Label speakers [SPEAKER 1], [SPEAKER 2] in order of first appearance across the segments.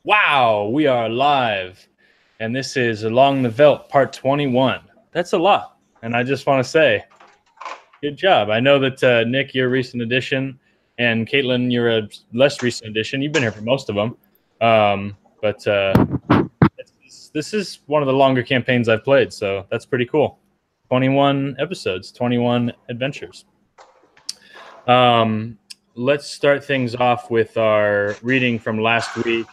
[SPEAKER 1] Wow, we are live, and this is Along the Veldt, part 21. That's a lot, and I just want to say, good job. I know that Nick, you're a recent addition, and Caitlin, you're a less recent addition. You've been here for most of them, but this is one of the longer campaigns I've played, so that's pretty cool. 21 episodes, 21 adventures. Let's start things off with our reading from last week.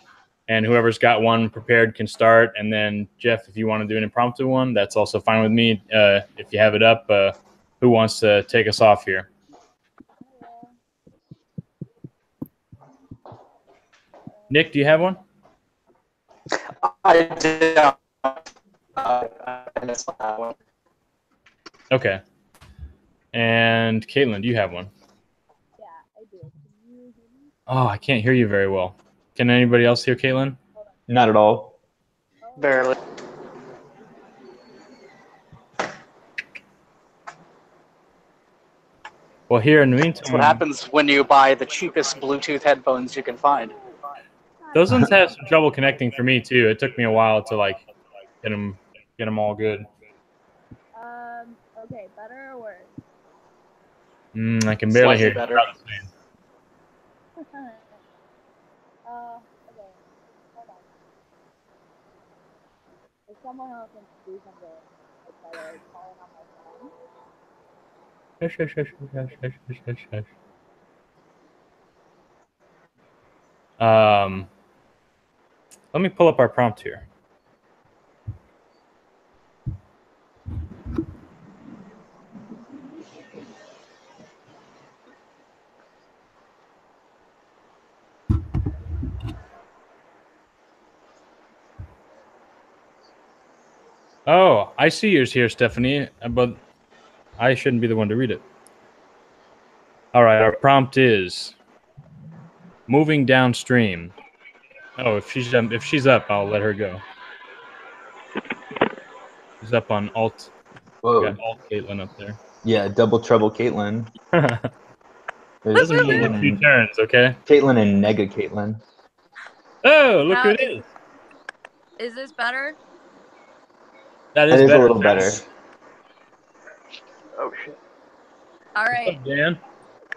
[SPEAKER 1] And whoever's got one prepared can start. And then, Jeff, if you want to do an impromptu one, that's also fine with me. If you have it up, who wants to take us off here? Nick, do you have one?
[SPEAKER 2] I did. I missed that one.
[SPEAKER 1] Okay. And Caitlin, do you have one?
[SPEAKER 3] Yeah, I do. Can you hear me?
[SPEAKER 1] Oh, I can't hear you very well. Can anybody else hear Caitlin?
[SPEAKER 4] Not at all.
[SPEAKER 2] Barely.
[SPEAKER 1] Well, here in the
[SPEAKER 2] That's
[SPEAKER 1] meantime,
[SPEAKER 2] what happens when you buy the cheapest Bluetooth headphones you can find.
[SPEAKER 1] those ones have some trouble connecting for me too. It took me a while to like get them all good.
[SPEAKER 3] Okay, better or worse?
[SPEAKER 1] I can barely
[SPEAKER 2] Slightly
[SPEAKER 1] hear you.
[SPEAKER 2] better.
[SPEAKER 3] Okay, hold on. If someone else wants to do something, it's better calling on my phone.
[SPEAKER 1] Let me pull up our prompt here. Oh, I see yours here, Stephanie, but I shouldn't be the one to read it. All right, our prompt is moving downstream. Oh, if she's up, I'll let her go. She's up on Alt.
[SPEAKER 4] Whoa.
[SPEAKER 1] Got Alt Caitlin up there.
[SPEAKER 4] Yeah, double trouble Caitlin. There's
[SPEAKER 1] Doesn't mean a few turns, okay?
[SPEAKER 4] Caitlin and Nega Caitlin.
[SPEAKER 1] Oh, look
[SPEAKER 5] Now,
[SPEAKER 1] who it is.
[SPEAKER 5] Is this better?
[SPEAKER 1] That
[SPEAKER 4] That
[SPEAKER 1] is
[SPEAKER 4] is a
[SPEAKER 1] better.
[SPEAKER 4] little better.
[SPEAKER 6] Oh shit.
[SPEAKER 5] All
[SPEAKER 1] What's
[SPEAKER 5] right.
[SPEAKER 1] up, Dan?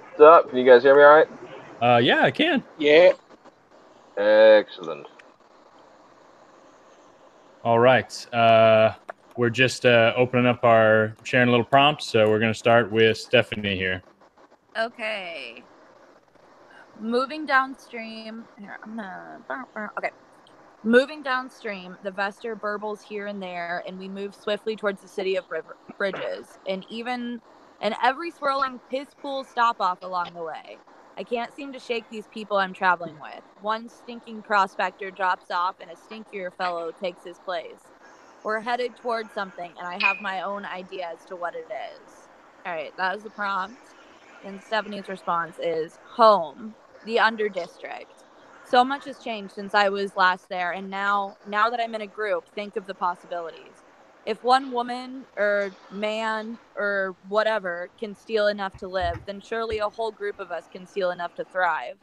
[SPEAKER 6] What's up? Can you guys hear me all right?
[SPEAKER 1] Yeah, I can.
[SPEAKER 2] Yeah.
[SPEAKER 6] Excellent.
[SPEAKER 1] All right. We're just opening up sharing a little prompt, so we're going to start with Stephanie here.
[SPEAKER 5] Okay. Moving downstream. Here, I'm gonna. Okay. Moving downstream, the Vester burbles here and there, and we move swiftly towards the city of bridges, and every swirling piss pool stop off along the way. I can't seem to shake these people I'm traveling with. One stinking prospector drops off, and a stinkier fellow takes his place. We're headed towards something, and I have my own idea as to what it is. All right, that was the prompt. And Stephanie's response is home, the Underdistrict. So much has changed since I was last there, and now that I'm in a group, think of the possibilities. If one woman or man or whatever can steal enough to live, then surely a whole group of us can steal enough to thrive.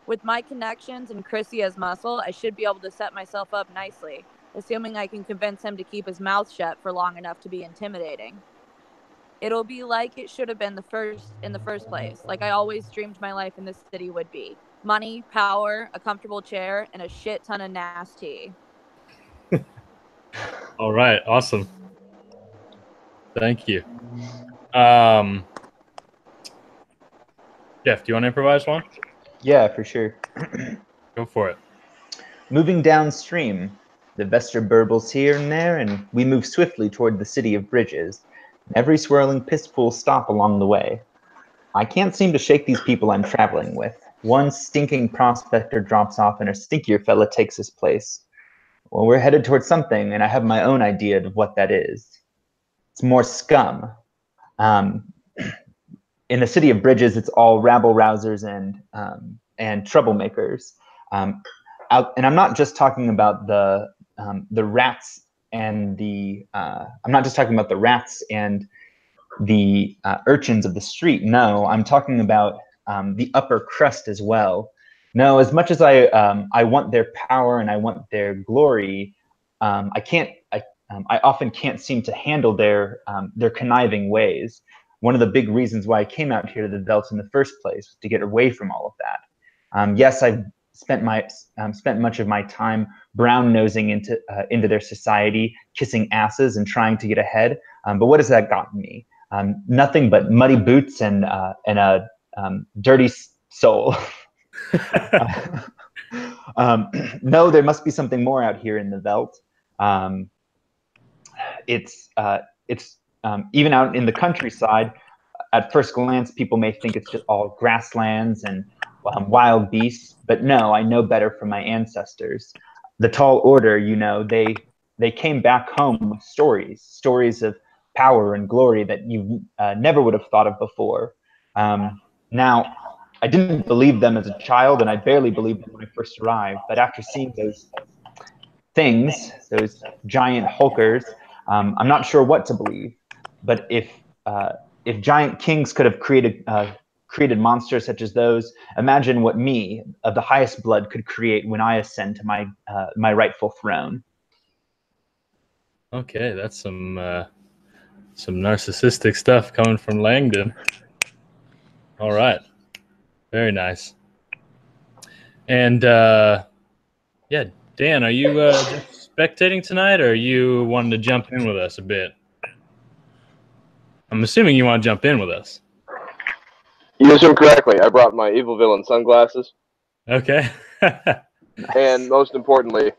[SPEAKER 5] With my connections and Chrissy as muscle, I should be able to set myself up nicely, assuming I can convince him to keep his mouth shut for long enough to be intimidating. It'll be like it should have been in the first place, like I always dreamed my life in this city would be. Money, power, a comfortable chair, and a shit ton of nasty.
[SPEAKER 1] All right, awesome. Thank you. Jeff, do you want to improvise one?
[SPEAKER 4] Yeah, for sure.
[SPEAKER 1] Go for it.
[SPEAKER 4] Moving downstream, the Vester burbles here and there, and we move swiftly toward the city of bridges. Every swirling piss pool stop along the way. I can't seem to shake these people I'm traveling with. One stinking prospector drops off, and a stinkier fella takes his place. Well, we're headed towards something, and I have my own idea of what that is. It's more scum. In the city of bridges, it's all rabble-rousers and troublemakers. And I'm not just talking about the rats and the I'm not just talking about the rats and the urchins of the street. No, I'm talking about the upper crust as well. No, as much as I want their power and I want their glory, I often can't seem to handle their conniving ways. One of the big reasons why I came out here to the Veldt in the first place was to get away from all of that. Yes, I've spent much of my time brown nosing into their society, kissing asses and trying to get ahead. But what has that gotten me? Nothing but muddy boots and a dirty soul. No, there must be something more out here in the Veldt. It's even out in the countryside. At first glance, people may think it's just all grasslands and wild beasts, but no, I know better from my ancestors. The Tall Order, you know, they came back home with stories of power and glory that you never would have thought of before. Now, I didn't believe them as a child, and I barely believed them when I first arrived. But after seeing those things, those giant hulkers, I'm not sure what to believe. But if giant kings could have created monsters such as those, imagine what me, of the highest blood, could create when I ascend to my rightful throne.
[SPEAKER 1] Okay, that's some narcissistic stuff coming from Langdon. All right. Very nice. And yeah, Dan, are you just spectating tonight, or are you wanting to jump in with us a bit? I'm assuming you want to jump in with us.
[SPEAKER 6] You assume correctly. I brought my evil villain sunglasses.
[SPEAKER 1] Okay.
[SPEAKER 6] And most importantly,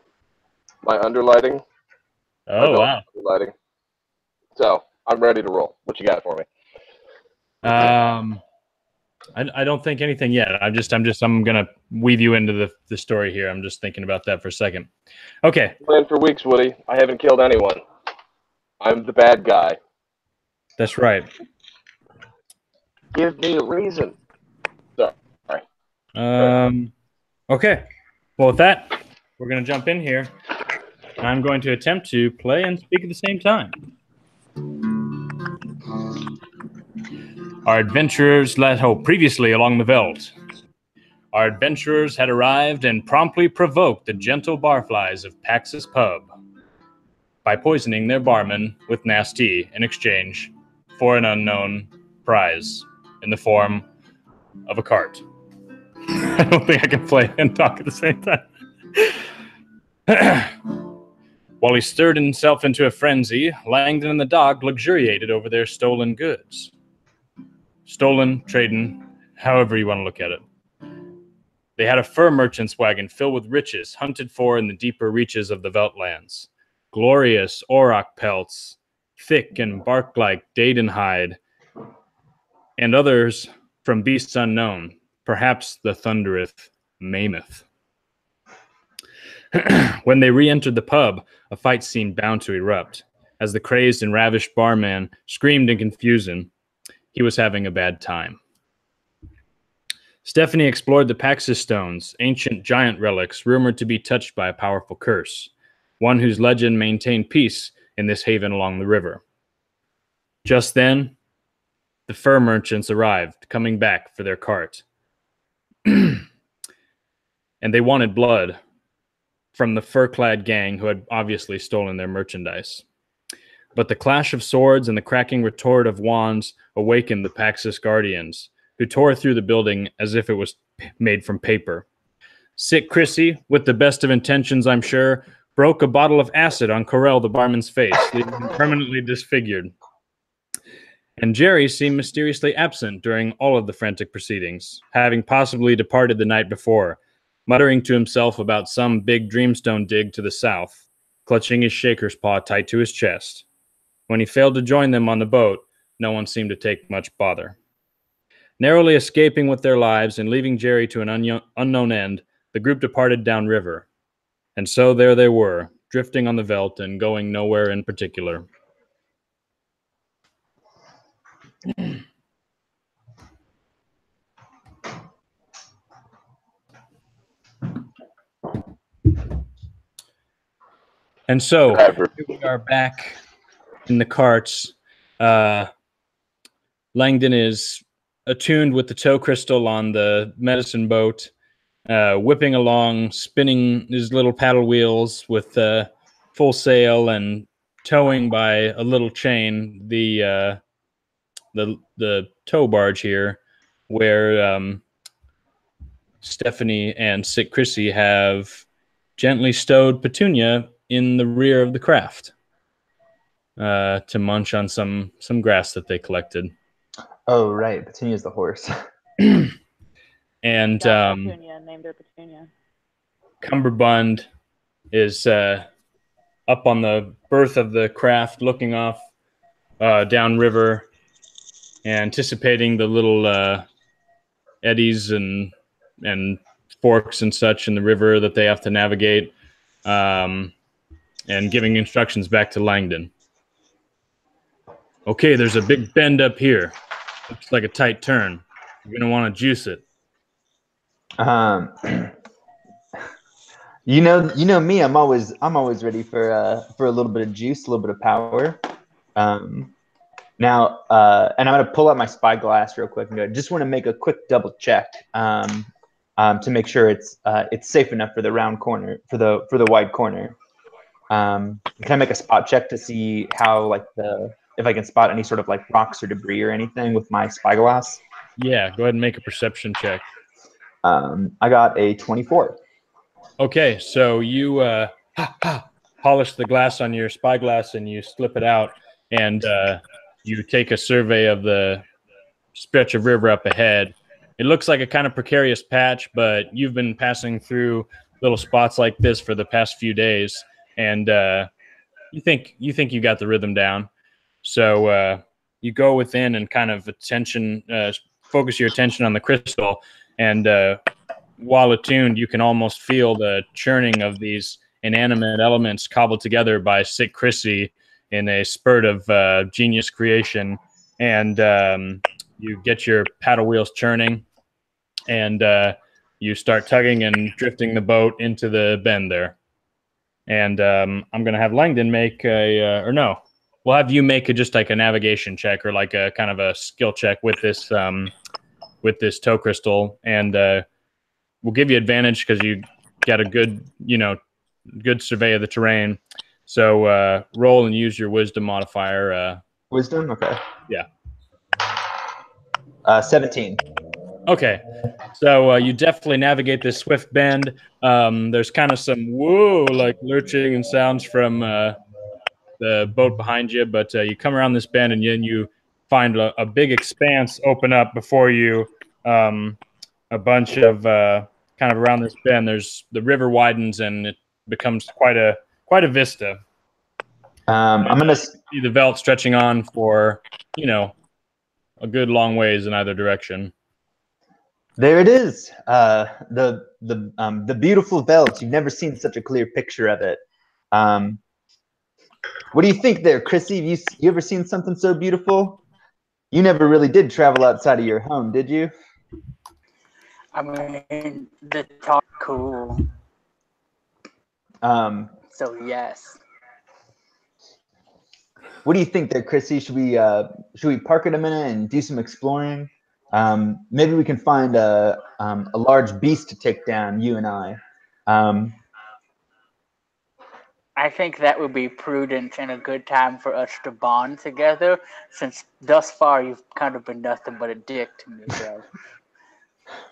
[SPEAKER 6] my underlighting.
[SPEAKER 1] Oh, wow.
[SPEAKER 6] Underlighting. So I'm ready to roll. What you got for me?
[SPEAKER 1] I don't think anything yet. I'm gonna weave you into the story here. I'm just thinking about that for a second. Okay.
[SPEAKER 6] Planned for weeks, Woody. I haven't killed anyone. I'm the bad guy.
[SPEAKER 1] That's right.
[SPEAKER 6] Give me a reason. Sorry.
[SPEAKER 1] Okay. Well, with that, we're gonna jump in here. I'm going to attempt to play and speak at the same time. Our adventurers previously along the Veldt. Our adventurers had arrived and promptly provoked the gentle barflies of Pax's Pub by poisoning their barman with nasty in exchange for an unknown prize in the form of a cart. I don't think I can play and talk at the same time. While he stirred himself into a frenzy, Langdon and the dog luxuriated over their stolen goods. Stolen, trading, however you want to look at it. They had a fur merchant's wagon filled with riches hunted for in the deeper reaches of the Veldt lands. Glorious auroch pelts, thick and bark-like Daden hide, and others from beasts unknown, perhaps the thundereth mammoth. When they re-entered the pub, a fight seemed bound to erupt. As the crazed and ravished barman screamed in confusion, he was having a bad time. Stephanie explored the Pax's stones, ancient giant relics rumored to be touched by a powerful curse, one whose legend maintained peace in this haven along the river. Just then, the fur merchants arrived, coming back for their cart. And they wanted blood from the fur-clad gang who had obviously stolen their merchandise. But the clash of swords and the cracking retort of wands awakened the Pax's guardians, who tore through the building as if it was made from paper. Sick Chrissy, with the best of intentions, I'm sure, broke a bottle of acid on Corell the barman's face, leaving him permanently disfigured. And Jerry seemed mysteriously absent during all of the frantic proceedings, having possibly departed the night before, muttering to himself about some big dreamstone dig to the south, clutching his shaker's paw tight to his chest. When he failed to join them on the boat, no one seemed to take much bother. Narrowly escaping with their lives and leaving Jerry to an unknown end, the group departed downriver. And so there they were, drifting on the Veldt and going nowhere in particular. And so here we are back in the carts. Langdon is attuned with the tow crystal on the medicine boat, whipping along, spinning his little paddle wheels with full sail and towing by a little chain the tow barge here, where Stephanie and Sick Chrissy have gently stowed Petunia in the rear of the craft to munch on some grass that they collected.
[SPEAKER 4] Oh, right. Petunia's the horse.
[SPEAKER 1] And
[SPEAKER 3] Petunia, named her Petunia.
[SPEAKER 1] Cumberbund is up on the berth of the craft, looking off downriver, anticipating the little eddies and forks and such in the river that they have to navigate, and giving instructions back to Langdon. Okay, there's a big bend up here. Looks like a tight turn. You're gonna want to juice it.
[SPEAKER 4] You know me. I'm always ready for a little bit of juice, a little bit of power. Now, and I'm gonna pull out my spyglass real quick and go. Just want to make a quick double check to make sure it's safe enough for the round corner, for the wide corner. Can I make a spot check to see how if I can spot any sort of like rocks or debris or anything with my spyglass?
[SPEAKER 1] Yeah, go ahead and make a perception check.
[SPEAKER 4] I got a 24.
[SPEAKER 1] Okay, so you polish the glass on your spyglass and you slip it out, and you take a survey of the stretch of river up ahead. It looks like a kind of precarious patch, but you've been passing through little spots like this for the past few days, and you think you got the rhythm down. So you go within and kind of focus your attention on the crystal, and while attuned, you can almost feel the churning of these inanimate elements cobbled together by Sick Chrissy in a spurt of genius creation. And you get your paddle wheels churning, and you start tugging and drifting the boat into the bend there. And I'm going to have Langdon make we'll have you make just like a navigation check or like a kind of a skill check with this tow crystal, and we'll give you advantage because you got a good survey of the terrain. So roll and use your wisdom modifier.
[SPEAKER 4] Wisdom? Okay.
[SPEAKER 1] Yeah.
[SPEAKER 4] 17.
[SPEAKER 1] Okay. So you definitely navigate this swift bend. There's kind of some like lurching and sounds from the boat behind you, but you come around this bend and then you find a big expanse open up before you. A bunch of kind of around this bend, the river widens and it becomes quite a vista.
[SPEAKER 4] I'm gonna
[SPEAKER 1] see the Veldt stretching on for a good long ways in either direction.
[SPEAKER 4] There it is, the beautiful Veldt. You've never seen such a clear picture of it. What do you think there, Chrissy? You ever seen something so beautiful? You never really did travel outside of your home, did you?
[SPEAKER 2] I mean, the talk cool. So yes.
[SPEAKER 4] What do you think there, Chrissy? Should we park it a minute and do some exploring? Maybe we can find a large beast to take down, you and I.
[SPEAKER 2] I think that would be prudent and a good time for us to bond together, since thus far you've kind of been nothing but a dick to me, bro.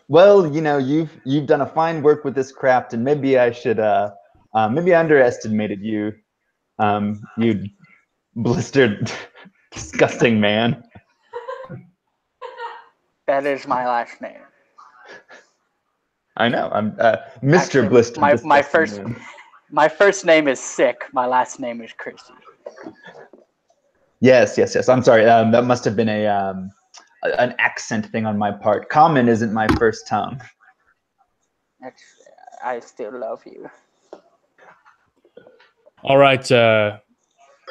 [SPEAKER 4] Well, you've done a fine work with this craft, and maybe I should maybe I underestimated you. You blistered, disgusting man.
[SPEAKER 2] That is my last name.
[SPEAKER 4] I know. I'm Mr.
[SPEAKER 2] Actually,
[SPEAKER 4] Blistered.
[SPEAKER 2] My first name is Sick. My last name is Chrissy.
[SPEAKER 4] Yes. I'm sorry. That must have been an accent thing on my part. Common isn't my first tongue.
[SPEAKER 2] I still love you.
[SPEAKER 1] All right.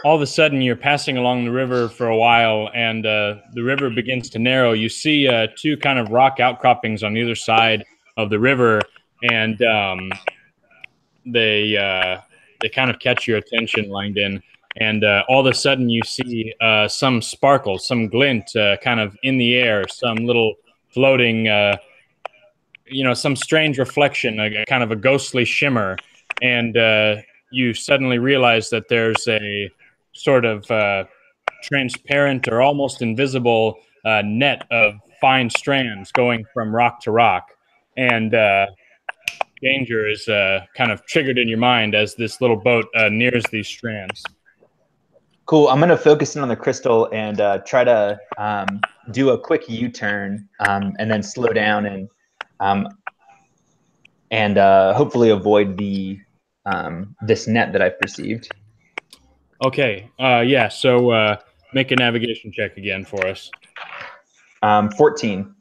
[SPEAKER 1] All of a sudden, you're passing along the river for a while, and the river begins to narrow. You see two kind of rock outcroppings on either side of the river, and they kind of catch your attention, Langdon. And all of a sudden, you see some sparkle, some glint kind of in the air, some little floating some strange reflection, a kind of a ghostly shimmer, and you suddenly realize that there's a sort of transparent or almost invisible net of fine strands going from rock to rock, and danger is kind of triggered in your mind as this little boat nears these strands.
[SPEAKER 4] Cool. I'm going to focus in on the crystal and try to do a quick U-turn and then slow down and hopefully avoid the this net that I've perceived.
[SPEAKER 1] Okay. Yeah. So make a navigation check again for us.
[SPEAKER 4] 14.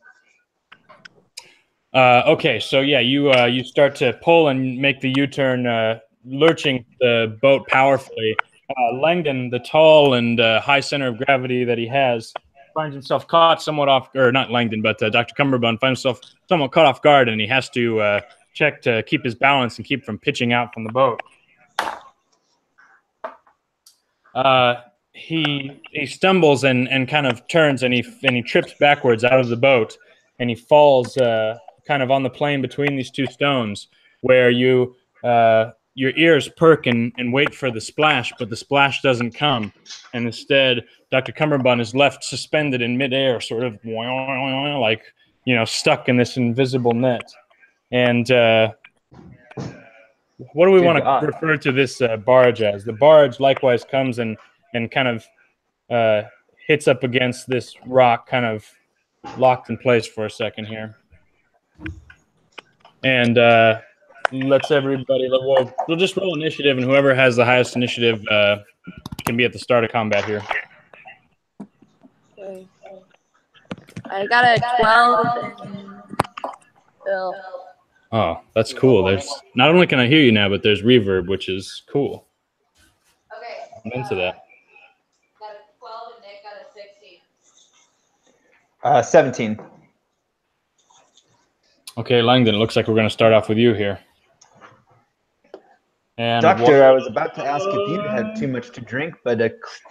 [SPEAKER 1] Okay. So yeah, you start to pull and make the U-turn, lurching the boat powerfully. Langdon, the tall and high center of gravity that he has, finds himself caught somewhat off, or not Langdon, but Dr. Cumberbund finds himself somewhat caught off guard, and he has to check to keep his balance and keep from pitching out from the boat. He stumbles and kind of turns, and he trips backwards out of the boat, and he falls kind of on the plane between these two stones, where your ears perk and wait for the splash, but the splash doesn't come, and instead Dr. Cumberbund is left suspended in midair, sort of like stuck in this invisible net. And what do we want to refer to this barge as? The barge likewise comes and kind of hits up against this rock, kind of locked in place for a second here. And let's everybody, we'll just roll initiative, and whoever has the highest initiative can be at the start of combat here.
[SPEAKER 5] Okay. I got a 12. Bill.
[SPEAKER 1] Oh, that's cool. There's not only can I hear you now, but there's reverb, which is cool.
[SPEAKER 5] Okay.
[SPEAKER 1] I'm into that.
[SPEAKER 5] Got a 12 and Nick got a 16.
[SPEAKER 4] 17.
[SPEAKER 1] Okay, Langdon, it looks like we're going to start off with you here. And
[SPEAKER 4] Doctor, I was about to ask if you'd had too much to drink, but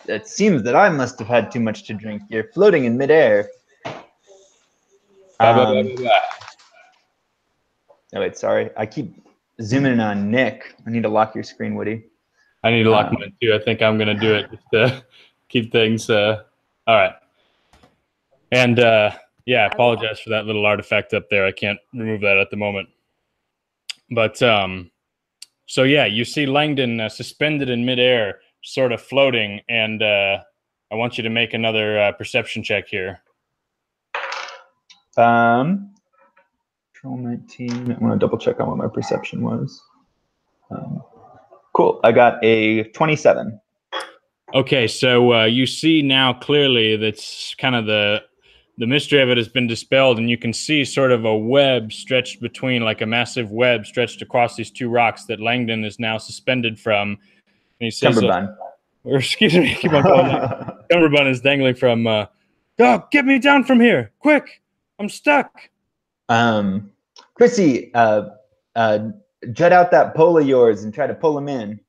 [SPEAKER 4] it seems that I must have had too much to drink. You're floating in midair. Oh, wait, sorry. I keep zooming in on Nick. I need to lock your screen, Woody.
[SPEAKER 1] I need to lock mine too. I think I'm going to do it just to keep things. All right. And yeah, I apologize for that little artifact up there. I can't remove that at the moment. But so yeah, you see Langdon suspended in midair, sort of floating, and I want you to make another perception check here.
[SPEAKER 4] Control 19. I want to double check on what my perception was. Cool. I got a 27.
[SPEAKER 1] Okay, so you see now clearly that's kind of the mystery of it has been dispelled, and you can see sort of a web stretched between, like a massive web stretched across these two rocks that Langdon is now suspended from. And he says,
[SPEAKER 4] Cumberbund.
[SPEAKER 1] or excuse me, keep on calling that. Cumberbund is dangling from, oh, get me down from here, quick, I'm stuck.
[SPEAKER 4] Chrissy, jet out that pole of yours and try to pull him in.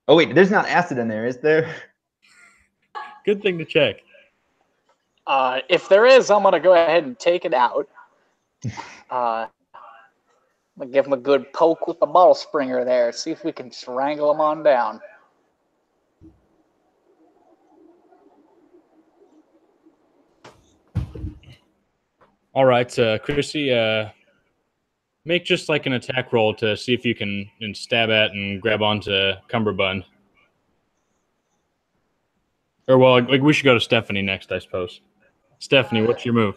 [SPEAKER 4] Oh wait, there's not acid in there, is there?
[SPEAKER 1] Good thing to check.
[SPEAKER 2] If there is, I'm gonna go ahead and take it out. I'm gonna give him a good poke with the bottle springer there. See if we can wrangle him on down.
[SPEAKER 1] All right, Chrissy, make just like an attack roll to see if you can stab at and grab onto Cumberbund. Or, well, like we should go to Stephanie next, I suppose. Stephanie, what's your move?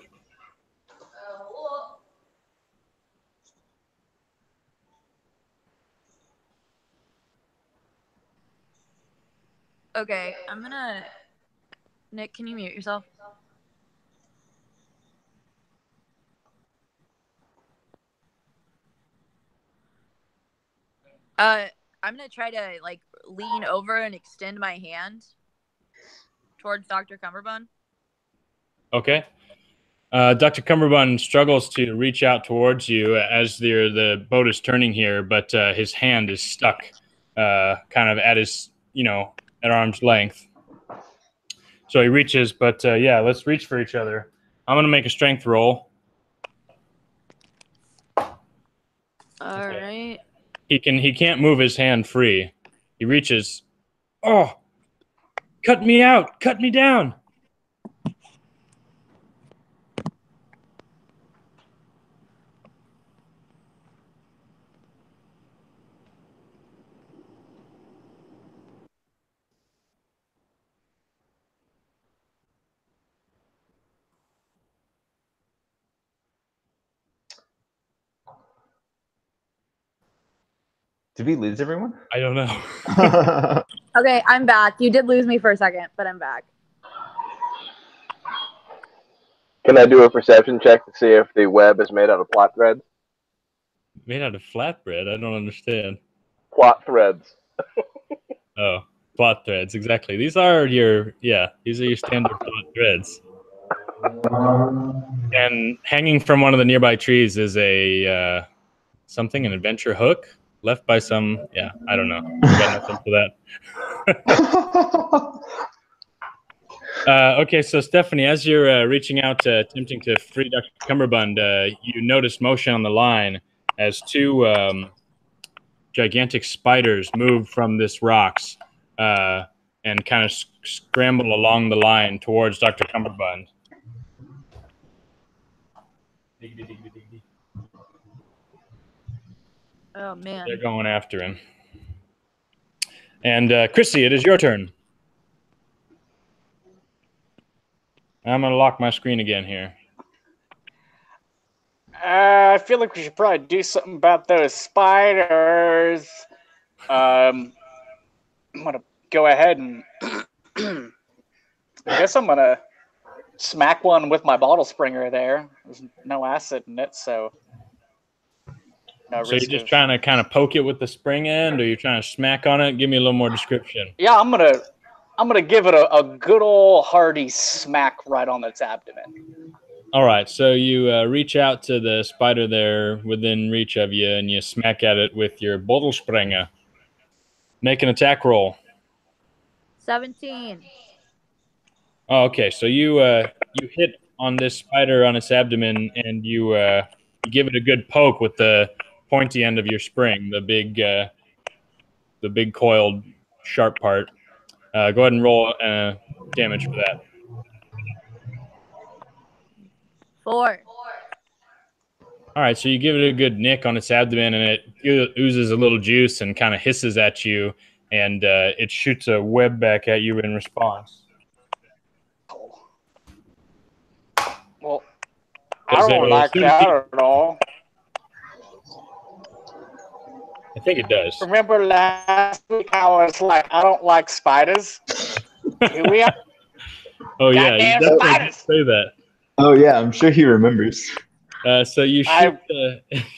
[SPEAKER 5] Okay, I'm gonna... Nick, can you mute yourself? I'm gonna try to, like, lean over and extend my hand towards Dr. Cumberbund.
[SPEAKER 1] Okay. Dr. Cumberbund struggles to reach out towards you as the boat is turning here, but his hand is stuck kind of at his, at arm's length. So he reaches, but yeah, let's reach for each other. I'm going to make a strength roll.
[SPEAKER 5] All right.
[SPEAKER 1] He can't move his hand free. He reaches. Oh, cut me out! Cut me down!
[SPEAKER 4] Did we lose everyone?
[SPEAKER 1] I don't know.
[SPEAKER 5] Okay, I'm back. You did lose me for a second, but I'm back.
[SPEAKER 6] Can I do a perception check to see if the web is made out of plot threads?
[SPEAKER 1] Made out of flatbread? I don't understand.
[SPEAKER 6] Plot threads.
[SPEAKER 1] Oh, plot threads, exactly. These are your standard plot threads. And hanging from one of the nearby trees is a an adventure hook left by some. Yeah, I don't know. I got nothing for that. Okay, so Stephanie, as you're reaching out, attempting to free Dr. Cumberbund, you notice motion on the line as two gigantic spiders move from this rocks and kind of scramble along the line towards Dr. Cumberbund.
[SPEAKER 5] Oh man.
[SPEAKER 1] They're going after him. And Chrissy, it is your turn. I'm going to lock my screen again here.
[SPEAKER 2] I feel like we should probably do something about those spiders. I'm going to go ahead and I guess I'm going to smack one with my bottle springer there. There's no acid in it, so no
[SPEAKER 1] So you're just trying to kind of poke it with the spring end, or you're trying to smack on it? Give me a little more description.
[SPEAKER 2] Yeah, I'm gonna give it a good old hearty smack right on its abdomen.
[SPEAKER 1] All right, so you reach out to the spider there within reach of you, and you smack at it with your bottle springer. Make an attack roll.
[SPEAKER 5] 17.
[SPEAKER 1] Oh, okay, so you hit on this spider on its abdomen, and you give it a good poke with the pointy end of your spring, the big coiled sharp part. Go ahead and roll damage for that.
[SPEAKER 5] 4.
[SPEAKER 1] All right, so you give it a good nick on its abdomen, and it oozes a little juice and kind of hisses at you, and it shoots a web back at you in response.
[SPEAKER 2] Well, I don't like that at all.
[SPEAKER 1] I think it does.
[SPEAKER 2] Remember last week I was like, I don't like spiders? Here we are.
[SPEAKER 1] Oh, yeah, you definitely say that.
[SPEAKER 4] Oh, yeah, I'm sure he remembers.
[SPEAKER 1] So you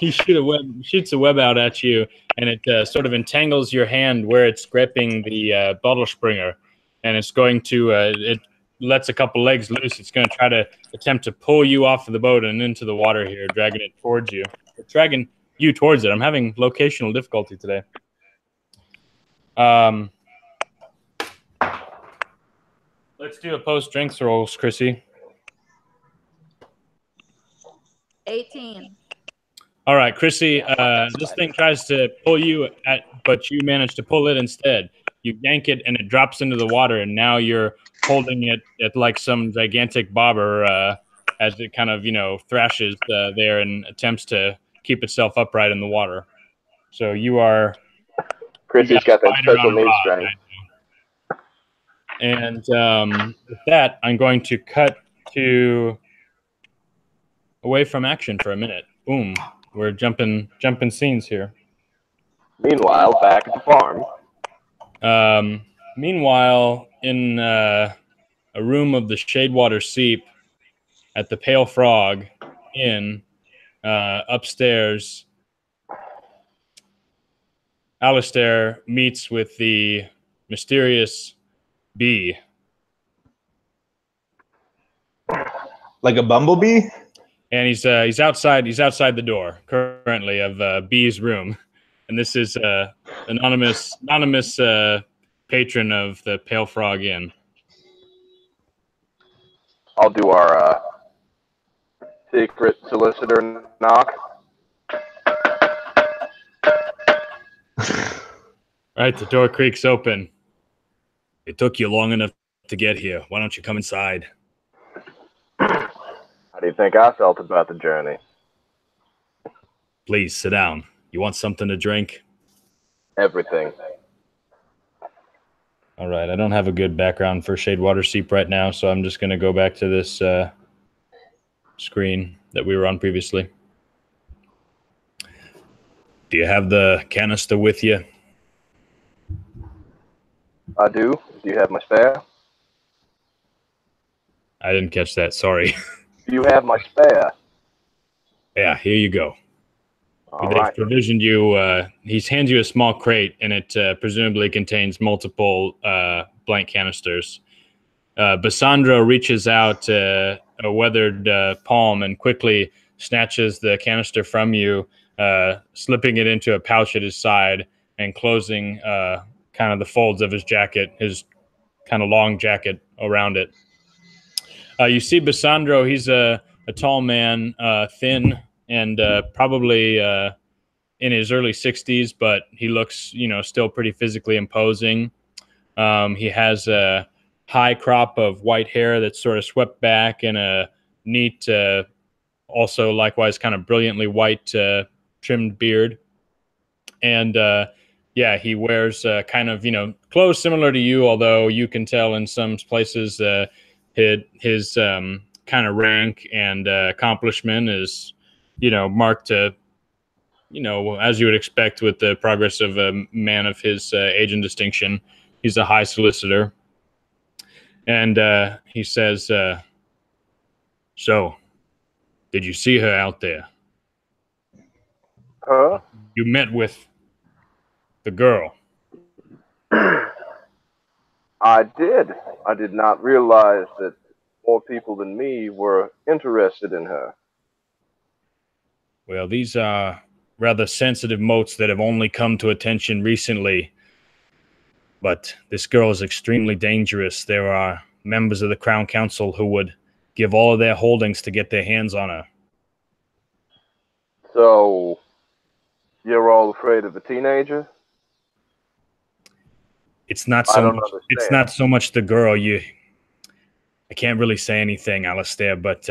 [SPEAKER 1] shoots a web out at you, and it sort of entangles your hand where it's gripping the bottle springer, and it's going to it lets a couple legs loose. It's going to try to attempt to pull you off of the boat and into the water here, dragging it towards you. It's dragging you towards it. I'm having locational difficulty today. Let's do opposed strength rolls, Chrissy.
[SPEAKER 5] 18.
[SPEAKER 1] All right, Chrissy, this thing tries to pull you, but you manage to pull it instead. You yank it, and it drops into the water, and now you're holding it at like some gigantic bobber as it kind of, thrashes there and attempts to keep itself upright in the water. So you are...
[SPEAKER 6] Chrissy's got that special needs strength.
[SPEAKER 1] And with that, I'm going to cut to away from action for a minute. Boom. We're jumping scenes here.
[SPEAKER 6] Meanwhile, back at the farm.
[SPEAKER 1] Meanwhile, in a room of the Shadewater Seep at the Pale Frog Inn, upstairs, Alistair meets with the mysterious bee.
[SPEAKER 4] Like a bumblebee?
[SPEAKER 1] And he's outside the door currently of B's room, and this is anonymous patron of the Pale Frog Inn.
[SPEAKER 6] I'll do our secret solicitor knock.
[SPEAKER 1] All right, the door creaks open. It took you long enough to get here. Why don't you come inside?
[SPEAKER 6] How do you think I felt about the journey?
[SPEAKER 1] Please, sit down. You want something to drink?
[SPEAKER 6] Everything.
[SPEAKER 1] All right, I don't have a good background for Shade Water Seep right now, so I'm just going to go back to this screen that we were on previously. Do you have the canister with you?
[SPEAKER 6] I do. Do you have my spare?
[SPEAKER 1] I didn't catch that, sorry.
[SPEAKER 6] Do you have my spare?
[SPEAKER 1] Yeah, here you go.
[SPEAKER 6] All
[SPEAKER 1] They've
[SPEAKER 6] right.
[SPEAKER 1] provisioned you, he hands you a small crate, and it presumably contains multiple blank canisters. Basandro reaches out a weathered palm and quickly snatches the canister from you, slipping it into a pouch at his side and closing kind of the folds of his jacket, his kind of long jacket around it. You see Basandro, he's a tall man, thin, and probably in his early 60s, but he looks, still pretty physically imposing. He has a high crop of white hair that's sort of swept back and a neat, also likewise kind of brilliantly white trimmed beard. And yeah, he wears kind of, clothes similar to you, although you can tell in some places his kind of rank and accomplishment is, marked to, as you would expect with the progress of a man of his age and distinction. He's a high solicitor. And he says, so, did you see her out there?
[SPEAKER 6] Huh?
[SPEAKER 1] You met with the girl.
[SPEAKER 6] I did. I did not realize that more people than me were interested in her.
[SPEAKER 1] Well, these are rather sensitive motes that have only come to attention recently. But this girl is extremely dangerous. There are members of the Crown Council who would give all of their holdings to get their hands on her.
[SPEAKER 6] So, you're all afraid of a teenager?
[SPEAKER 1] It's not so much. It's not so much the girl. I can't really say anything, Alistair, but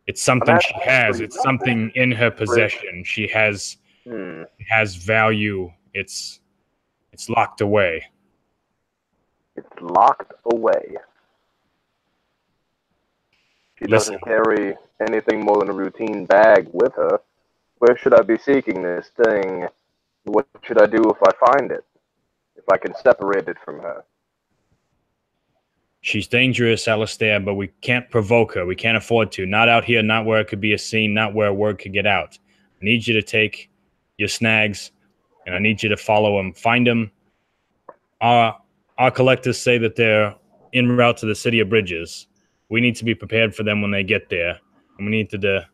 [SPEAKER 1] it's something she has. It's something in her possession. She has value. It's locked away.
[SPEAKER 6] It's locked away. She doesn't carry anything more than a routine bag with her. Where should I be seeking this thing? What should I do if I find it? If I can separate it from her?
[SPEAKER 1] She's dangerous, Alistair, but we can't provoke her. We can't afford to. Not out here, not where it could be a scene, not where word could get out. I need you to take your snags, and I need you to follow them. Find them. Our collectors say that they're en route to the City of Bridges. We need to be prepared for them when they get there. And we need to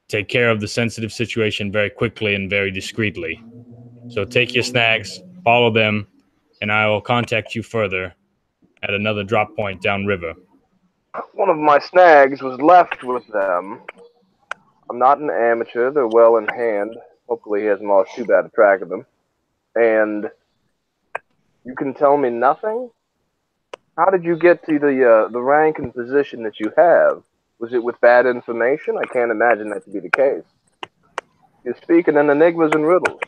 [SPEAKER 1] take care of the sensitive situation very quickly and very discreetly. So take your snags, follow them, and I will contact you further at another drop point downriver.
[SPEAKER 6] One of my snags was left with them. I'm not an amateur. They're well in hand. Hopefully he hasn't lost too bad a track of them. And you can tell me nothing? How did you get to the rank and position that you have? Was it with bad information? I can't imagine that to be the case. You're speaking in enigmas and riddles.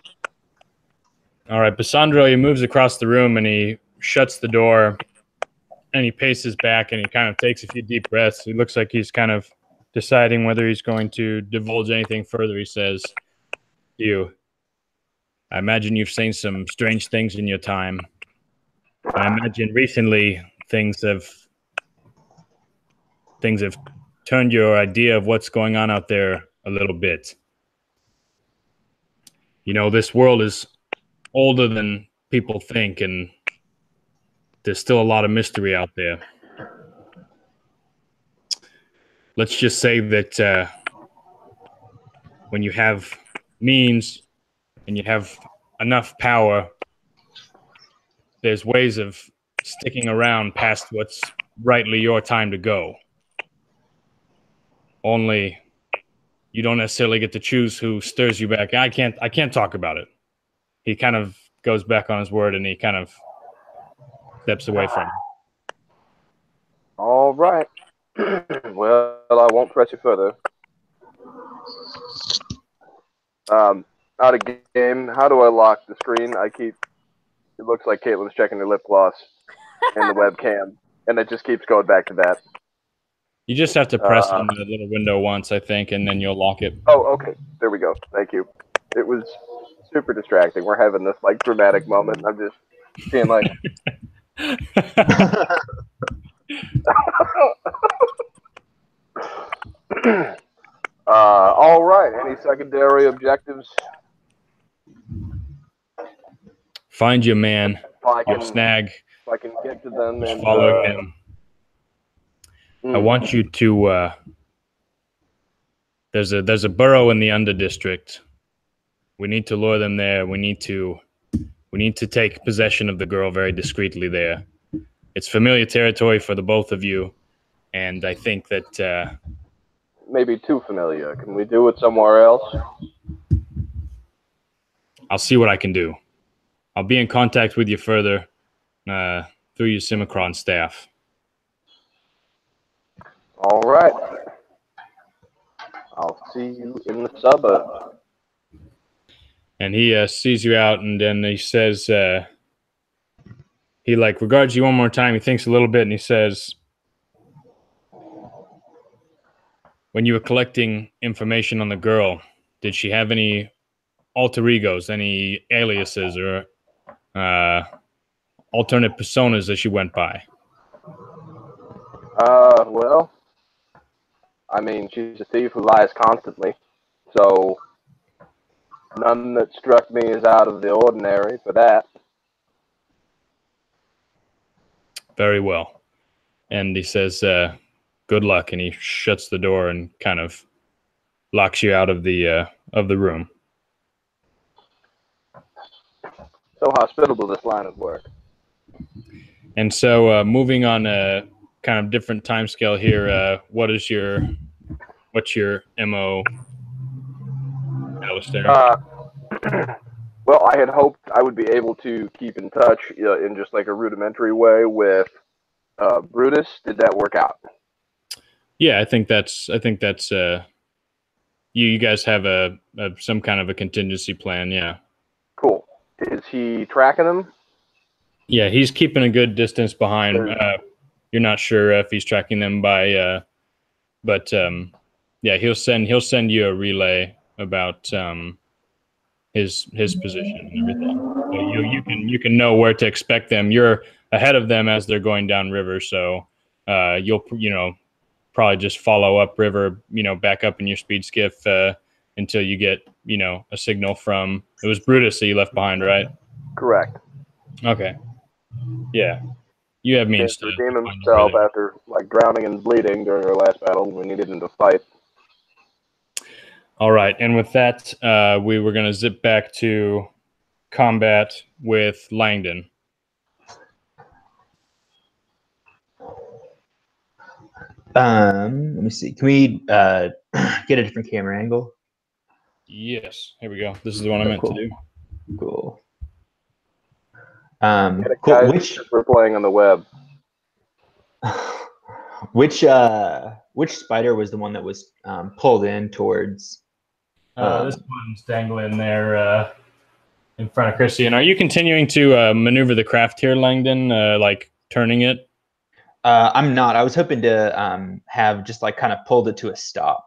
[SPEAKER 1] All right, Basandro, he moves across the room and he shuts the door and he paces back and he kind of takes a few deep breaths. He looks like he's kind of deciding whether he's going to divulge anything further. He says, I imagine you've seen some strange things in your time. I imagine recently things have turned your idea of what's going on out there a little bit. This world is older than people think, and there's still a lot of mystery out there. Let's just say that when you have means and you have enough power, there's ways of sticking around past what's rightly your time to go. Only you don't necessarily get to choose who stirs you back. I can't talk about it. He kind of goes back on his word, and he kind of steps away from him.
[SPEAKER 6] All right. Well, I won't press you further. Out of game. How do I lock the screen? It looks like Caitlin's checking her lip gloss and the webcam, and it just keeps going back to that.
[SPEAKER 1] You just have to press on the little window once, I think, and then you'll lock it.
[SPEAKER 6] Oh, okay. There we go. Thank you. It was super distracting. We're having this like dramatic moment. I'm just being like, all right. Any secondary objectives?
[SPEAKER 1] Find your man.
[SPEAKER 6] If
[SPEAKER 1] Your snag.
[SPEAKER 6] I can get to them
[SPEAKER 1] Just
[SPEAKER 6] and
[SPEAKER 1] follow him. I want you to. There's a burrow in the Underdistrict. We need to lure them there. We need to take possession of the girl very discreetly there. It's familiar territory for the both of you, and I think that
[SPEAKER 6] maybe too familiar. Can we do it somewhere else?
[SPEAKER 1] I'll see what I can do. I'll be in contact with you further through your Simicron staff.
[SPEAKER 6] All right. I'll see you in the suburb.
[SPEAKER 1] And he sees you out, and then he says, he like regards you one more time. He thinks a little bit, and he says, when you were collecting information on the girl, did she have any alter egos, any aliases, or alternate personas that she went by?
[SPEAKER 6] Well, I mean, she's a thief who lies constantly, so none that struck me as out of the ordinary for that.
[SPEAKER 1] Very well. And he says, good luck, and he shuts the door and kind of locks you out of the room.
[SPEAKER 6] So hospitable, this line of work.
[SPEAKER 1] And so moving on a kind of different time scale here, what's your MO, Alistair?
[SPEAKER 6] Well, I had hoped I would be able to keep in touch in just like a rudimentary way with Brutus. Did that work out?
[SPEAKER 1] Yeah, I think that's you guys have some kind of a contingency plan. Yeah.
[SPEAKER 6] Cool. Is he tracking them?
[SPEAKER 1] Yeah, he's keeping a good distance behind. You're not sure if he's tracking them by, but yeah, he'll send you a relay about his position and everything. So you can know where to expect them. You're ahead of them as they're going down river, so you'll probably just follow up river, back up in your speed skiff until you get a signal from. It was Brutus that you left behind, right?
[SPEAKER 6] Correct.
[SPEAKER 1] Okay. Yeah. You have means to
[SPEAKER 6] redeem himself after like drowning and bleeding during our last battle. We needed him to fight.
[SPEAKER 1] All right, and with that, we were going to zip back to combat with Langdon.
[SPEAKER 4] Let me see. Can we get a different camera angle?
[SPEAKER 1] Yes, here we go. This is the one I meant to do.
[SPEAKER 4] Cool.
[SPEAKER 6] Cool. Which we're playing on the web.
[SPEAKER 4] Which spider was the one that was pulled in towards?
[SPEAKER 1] This one's dangling there in front of Christian. Are you continuing to maneuver the craft here, Langdon? Like turning it?
[SPEAKER 4] I'm not. I was hoping to have just like kind of pulled it to a stop.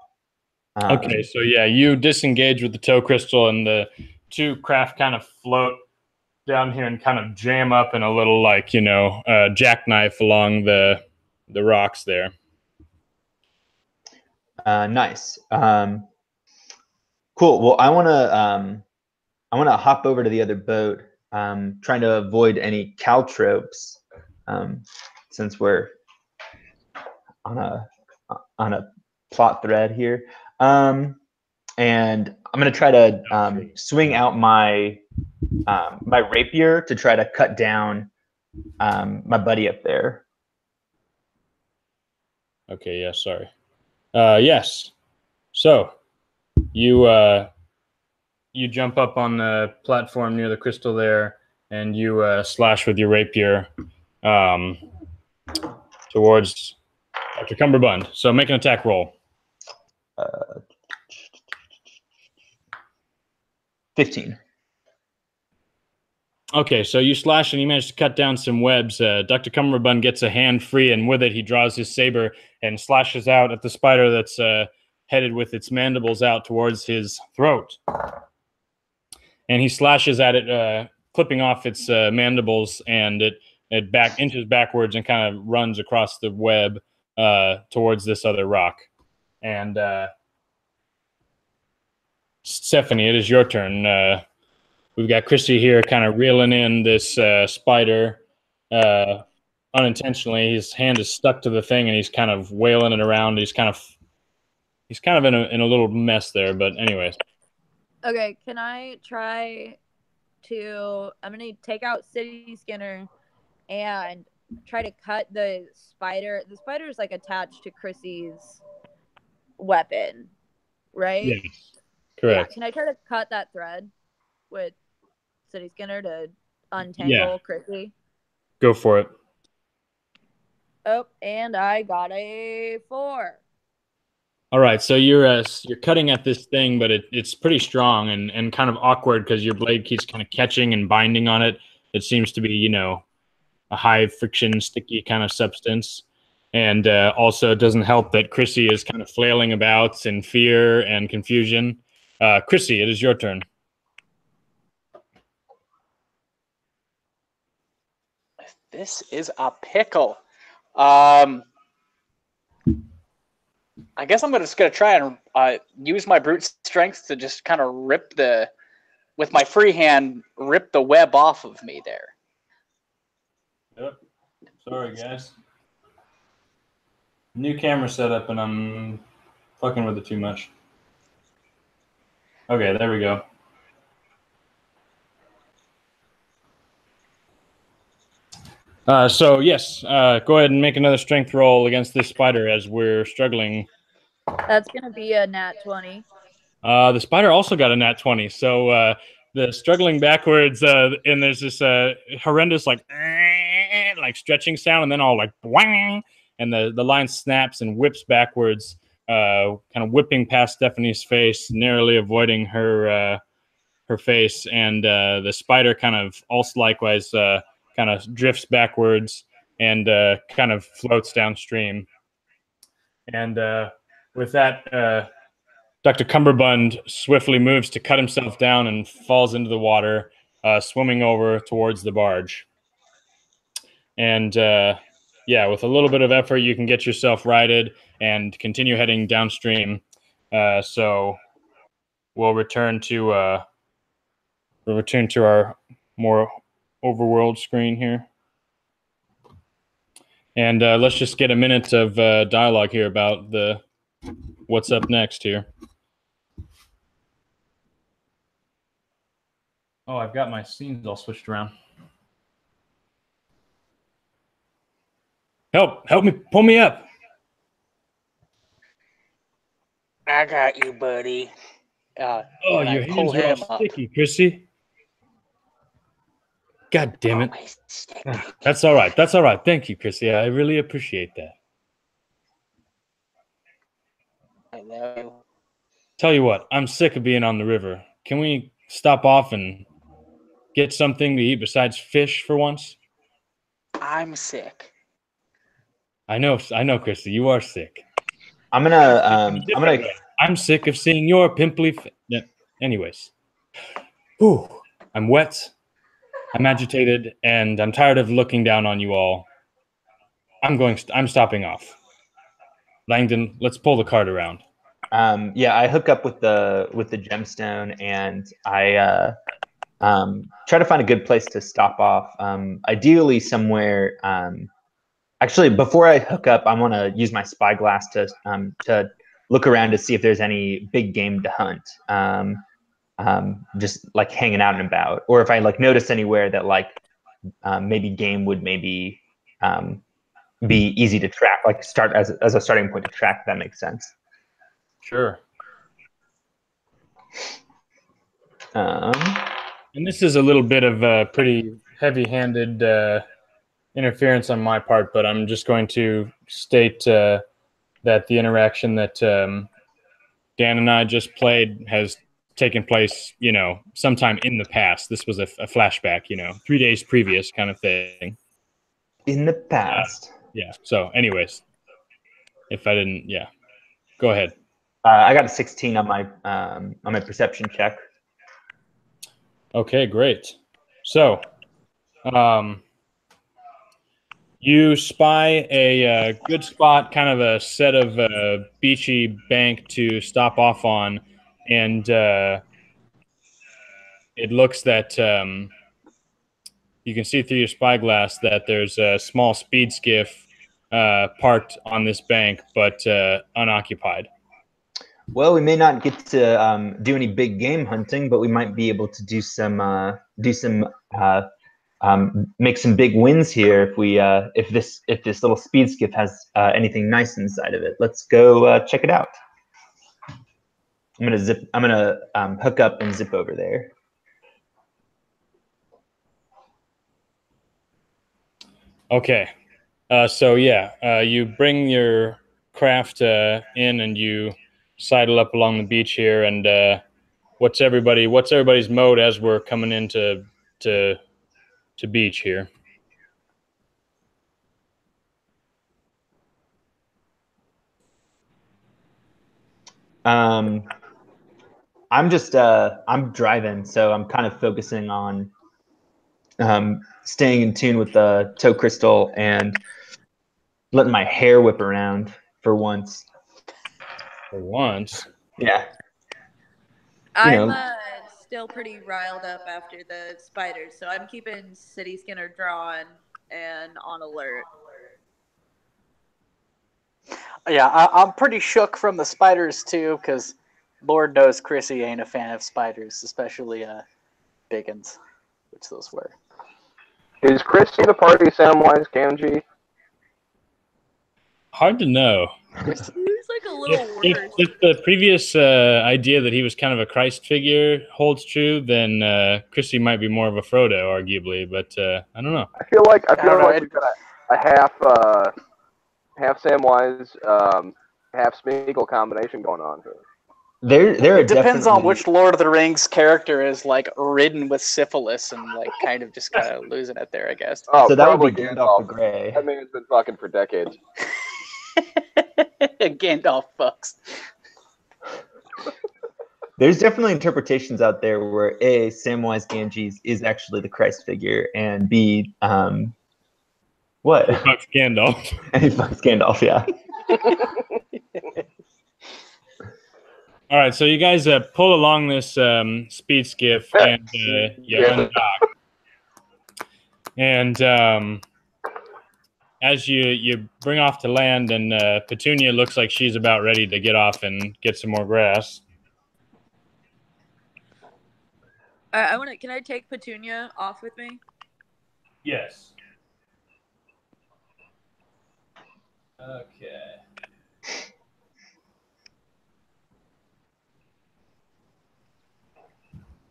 [SPEAKER 1] Okay, so yeah, you disengage with the tow crystal, and the two craft kind of float down here and kind of jam up in a little like jackknife along the rocks there.
[SPEAKER 4] Nice. Cool. Well, I want to hop over to the other boat, trying to avoid any caltropes, since we're on a plot thread here. And I'm going to try to swing out my my rapier to try to cut down my buddy up there.
[SPEAKER 1] Okay, yeah, sorry. Yes. So you jump up on the platform near the crystal there, and you slash with your rapier towards Dr. Cumberbund. So make an attack roll.
[SPEAKER 4] 15.
[SPEAKER 1] Okay, so you slash and you manage to cut down some webs. Dr. Cumberbund gets a hand free, and with it he draws his saber and slashes out at the spider that's headed with its mandibles out towards his throat. And he slashes at it, clipping off its mandibles, and it inches backwards and kind of runs across the web towards this other rock. And Stephanie, it is your turn. We've got Christy here kind of reeling in this spider unintentionally. His hand is stuck to the thing, and he's kind of wailing it around. He's kind of in a little mess there, but anyways.
[SPEAKER 5] Okay, can I try to... I'm going to take out City Skinner and try to cut the spider. The spider is, like, attached to Chrissy's weapon, right?
[SPEAKER 1] Yes, correct.
[SPEAKER 5] Yeah. Can I try to cut that thread with City Skinner to untangle Chrissy?
[SPEAKER 1] Go for it.
[SPEAKER 5] Oh, and I got a 4.
[SPEAKER 1] All right, so you're cutting at this thing, but it's pretty strong and kind of awkward because your blade keeps kind of catching and binding on it. It seems to be, you know, a high friction, sticky kind of substance. And also it doesn't help that Chrissy is kind of flailing about in fear and confusion. Chrissy, it is your turn.
[SPEAKER 2] This is a pickle. I guess I'm just gonna try and use my brute strength to just kind of with my free hand, rip the web off of me there.
[SPEAKER 1] Yep. Sorry, guys. New camera setup, and I'm fucking with it too much. Okay, there we go. So yes, go ahead and make another strength roll against this spider as we're struggling.
[SPEAKER 5] That's going to be a nat 20.
[SPEAKER 1] The spider also got a nat 20. So the struggling backwards, and there's this horrendous like stretching sound, and then all like bwang, and the line snaps and whips backwards, kind of whipping past Stephanie's face, narrowly avoiding her face, and the spider kind of also likewise kind of drifts backwards and kind of floats downstream. And with that, Dr. Cumberbund swiftly moves to cut himself down and falls into the water, swimming over towards the barge. And yeah, with a little bit of effort, you can get yourself righted and continue heading downstream. So we'll return to our more overworld screen here. And let's just get a minute of dialogue here about what's up next here. Oh, I've got my scenes all switched around. Help me, pull me up.
[SPEAKER 2] I got you, buddy.
[SPEAKER 1] Oh, your hands are all sticky, Chrissy. God damn it. That's all right. That's all right. Thank you, Chrissy. I really appreciate that.
[SPEAKER 2] I know.
[SPEAKER 1] Tell you what, I'm sick of being on the river. Can we stop off and get something to eat besides fish for once?
[SPEAKER 2] I'm sick.
[SPEAKER 1] I know, Chrissy. You are sick.
[SPEAKER 4] I'm sick
[SPEAKER 1] of seeing your pimply. Yeah. Anyways, whew, I'm wet. I'm agitated, and I'm tired of looking down on you all. I'm stopping off. Langdon, let's pull the cart around.
[SPEAKER 4] Yeah, I hook up with the gemstone, and I try to find a good place to stop off. Ideally, somewhere. Actually, before I hook up, I want to use my spyglass to look around to see if there's any big game to hunt. Just like hanging out and about, or if I like notice anywhere that like maybe game would maybe be easy to track, like start as a starting point to track. If that makes sense.
[SPEAKER 1] Sure. And this is a little bit of pretty heavy-handed interference on my part, but I'm just going to state that the interaction that Dan and I just played has taken place, sometime in the past. This was a flashback, 3 days previous kind of thing.
[SPEAKER 4] In the past.
[SPEAKER 1] Yeah. So, anyways, if I didn't, go ahead.
[SPEAKER 4] I got a 16 on my perception check.
[SPEAKER 1] Okay, great. So, you spy a good spot, kind of a set of beachy bank to stop off on, and it looks that you can see through your spyglass that there's a small speed skiff parked on this bank, but unoccupied.
[SPEAKER 4] Well, we may not get to do any big game hunting, but we might be able to make some big wins here if this little speed skiff has anything nice inside of it. Let's go check it out. I'm gonna hook up and zip over there.
[SPEAKER 1] Okay. You bring your craft in and you sidle up along the beach here. And what's everybody's mode as we're coming into to beach here?
[SPEAKER 4] I'm driving, so I'm kind of focusing on staying in tune with the toe crystal and letting my hair whip around for once.
[SPEAKER 1] For once?
[SPEAKER 4] Yeah.
[SPEAKER 5] I'm still pretty riled up after the spiders, so I'm keeping City Skinner drawn and on alert.
[SPEAKER 2] Yeah, I'm pretty shook from the spiders too, because Lord knows Chrissy ain't a fan of spiders, especially big ones, which those were.
[SPEAKER 6] Is Chrissy the party Samwise Gamgee?
[SPEAKER 1] Hard to know.
[SPEAKER 5] He's like a little worse.
[SPEAKER 1] If the previous idea that he was kind of a Christ figure holds true, then Chrissy might be more of a Frodo, arguably. But I don't know.
[SPEAKER 6] I feel like we've got a half Samwise, half Smeagol combination going on here.
[SPEAKER 2] It depends on which Lord of the Rings character is like ridden with syphilis and like kind of losing it there, I guess.
[SPEAKER 6] Oh,
[SPEAKER 4] so that would be
[SPEAKER 6] Gandalf
[SPEAKER 4] the Grey.
[SPEAKER 6] That man's been fucking for decades.
[SPEAKER 2] Gandalf fucks.
[SPEAKER 4] There's definitely interpretations out there where A, Samwise Gamgee is actually the Christ figure, and B, what?
[SPEAKER 1] He fucks Gandalf.
[SPEAKER 4] And he fucks Gandalf, yeah.
[SPEAKER 1] All right, so you guys pull along this speed skiff and you undock. And as you bring off to land, and Petunia looks like she's about ready to get off and get some more grass.
[SPEAKER 5] Can I take Petunia off with me?
[SPEAKER 1] Yes. Okay.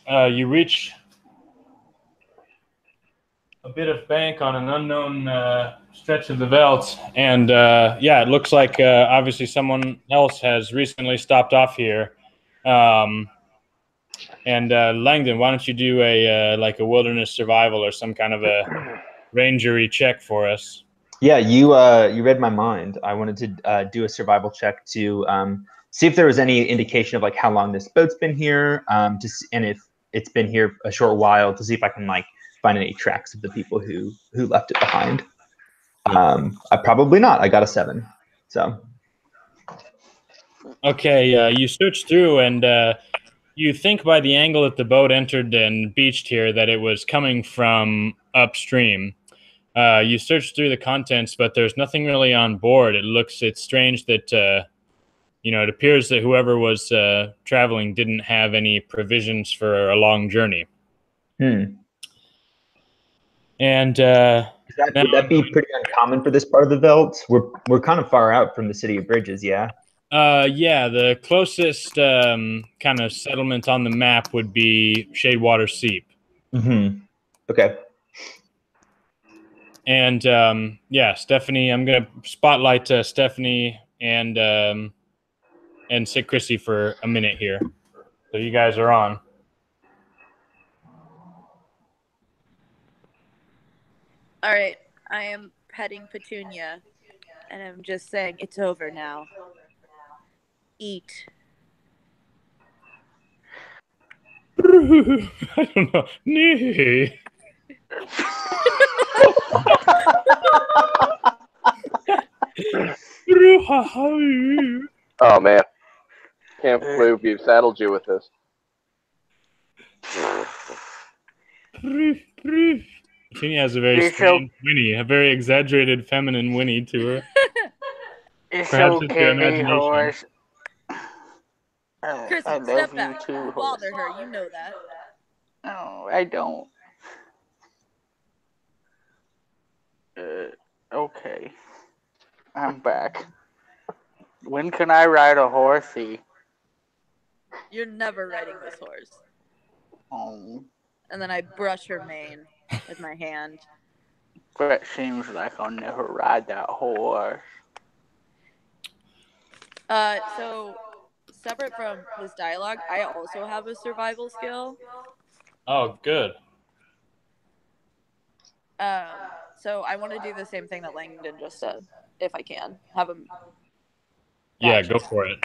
[SPEAKER 1] You reach a bit of bank on an unknown stretch of the Veldt, and it looks like obviously someone else has recently stopped off here. And Langdon, why don't you do a wilderness survival or some kind of a rangery check for us?
[SPEAKER 4] Yeah, you read my mind. I wanted to do a survival check to see if there was any indication of like how long this boat's been here, and if it's been here a short while, to see if I can like find any tracks of the people who left it behind. I probably not. I got a 7. So.
[SPEAKER 1] Okay, you search through, and you think by the angle that the boat entered and beached here that it was coming from upstream. You search through the contents, but there's nothing really on board. It's strange that it appears that whoever was traveling didn't have any provisions for a long journey. And
[SPEAKER 4] would that be pretty uncommon for this part of the Veldt? We're kind of far out from the city of Bridges, yeah.
[SPEAKER 1] The closest kind of settlement on the map would be Shadewater Seep.
[SPEAKER 4] Mm-hmm. Okay.
[SPEAKER 1] And yeah, Stephanie, I'm gonna spotlight Stephanie and say Chrissy for a minute here. So you guys are on.
[SPEAKER 5] All right, I am petting Petunia, and I'm just saying it's over now. Eat.
[SPEAKER 1] I don't know. Nee.
[SPEAKER 6] Oh man, can't believe we've saddled you with this.
[SPEAKER 1] Petunia has a very strange whinny, a very exaggerated feminine whinny to her.
[SPEAKER 2] It's
[SPEAKER 1] Perhaps it's your
[SPEAKER 2] okay,
[SPEAKER 1] imagination.
[SPEAKER 2] horse.
[SPEAKER 5] Chrissy,
[SPEAKER 2] I love
[SPEAKER 5] step
[SPEAKER 2] you
[SPEAKER 5] back.
[SPEAKER 2] too,
[SPEAKER 5] You
[SPEAKER 2] horse.
[SPEAKER 5] bother her. You know that.
[SPEAKER 2] No, I don't. Okay. I'm back. When can I ride a horsey?
[SPEAKER 5] You're never riding this horse.
[SPEAKER 2] Oh,
[SPEAKER 5] And then I brush her mane with my hand.
[SPEAKER 2] that seems like I'll never ride that horse.
[SPEAKER 5] So separate from this dialogue, I also have a survival skill.
[SPEAKER 1] Oh, good.
[SPEAKER 5] So I want to do the same thing that Langdon just said, if I can. Have him.
[SPEAKER 1] Yeah, go for it.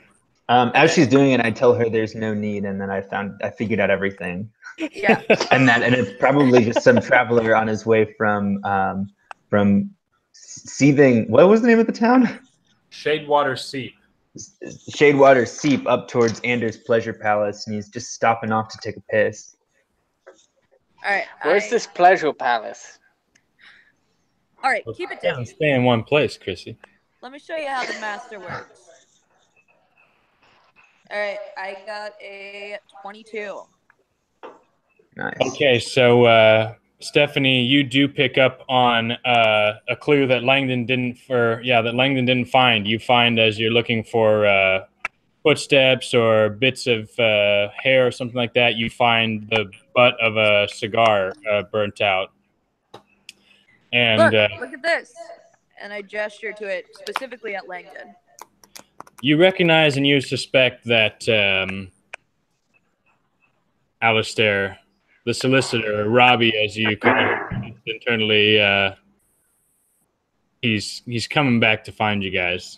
[SPEAKER 4] As she's doing it, I tell her there's no need, and then I figured out everything.
[SPEAKER 5] Yeah.
[SPEAKER 4] and it's probably just some traveler on his way from Seething. What was the name of the town?
[SPEAKER 1] Shadewater Seep.
[SPEAKER 4] Shadewater Seep up towards Anders Pleasure Palace, and he's just stopping off to take a piss.
[SPEAKER 5] All right.
[SPEAKER 2] Where's this pleasure palace?
[SPEAKER 5] All right, keep it down.
[SPEAKER 1] Doesn't stay in one place, Chrissy.
[SPEAKER 5] Let me show you how the master works. All right, I got a 22.
[SPEAKER 4] Nice.
[SPEAKER 1] Okay, so Stephanie, you do pick up on a clue that Langdon didn't find. You find as you're looking for footsteps or bits of hair or something like that, you find the butt of a cigar burnt out. And
[SPEAKER 5] Look at this. And I gesture to it specifically at Langdon.
[SPEAKER 1] you recognize and you suspect that Alistair, the solicitor, Robbie, as you call him internally, he's coming back to find you guys.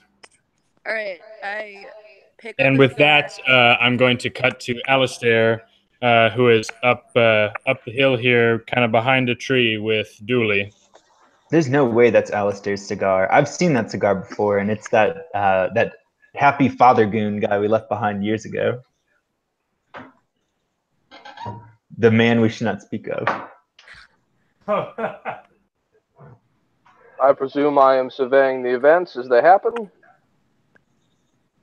[SPEAKER 5] All right, I pick up.
[SPEAKER 1] And with that, I'm going to cut to Alistair, who is up the hill here, kind of behind a tree with Dooley.
[SPEAKER 4] There's no way that's Alistair's cigar. I've seen that cigar before, and it's that happy father goon guy we left behind years ago. The man we should not speak of.
[SPEAKER 6] I presume I am surveying the events as they happen.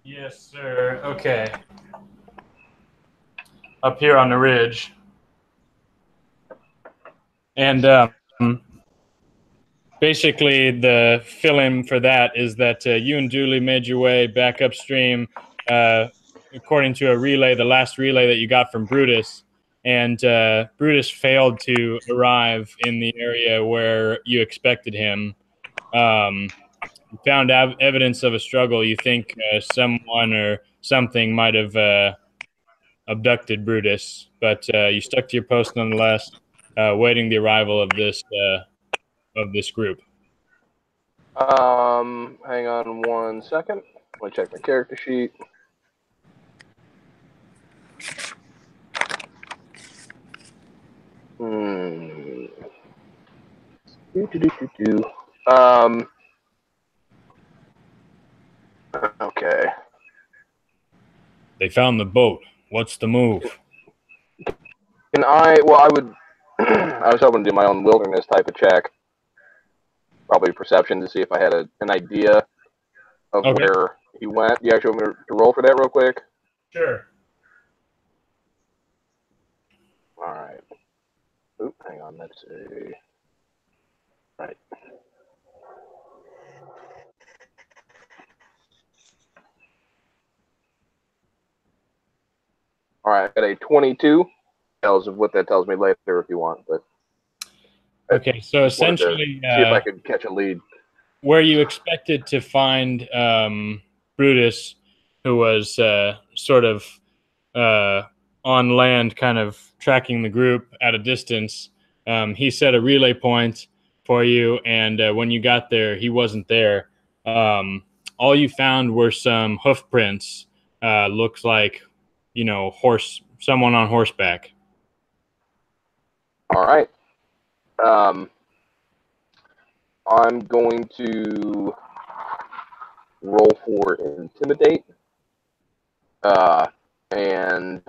[SPEAKER 1] Yes, sir. Okay. Up here on the ridge. And basically, the fill-in for that is that you and Dooley made your way back upstream, according to a relay, the last relay that you got from Brutus. And Brutus failed to arrive in the area where you expected him. You found evidence of a struggle. You think someone or something might have abducted Brutus, but you stuck to your post nonetheless, waiting the arrival of this group.
[SPEAKER 6] Hang on 1 second. Let me check my character sheet. Okay.
[SPEAKER 1] They found the boat. What's the move?
[SPEAKER 6] Can I? Well, I would. I was hoping to do my own wilderness type of check. Probably perception to see if I had an idea of where he went. You actually want me to roll for that real quick?
[SPEAKER 1] Sure.
[SPEAKER 6] All right. Oop, hang on. Let's see. Right. All right. I got a 22. Tells of what that tells me later if you want, but.
[SPEAKER 1] Okay, so
[SPEAKER 6] Just wanted to
[SPEAKER 1] essentially,
[SPEAKER 6] see if I could catch a lead.
[SPEAKER 1] where you expected to find Brutus, who was sort of on land, kind of tracking the group at a distance, he set a relay point for you, and when you got there, he wasn't there. All you found were some hoof prints. Looks like, someone on horseback.
[SPEAKER 6] All right. I'm going to roll for intimidate, and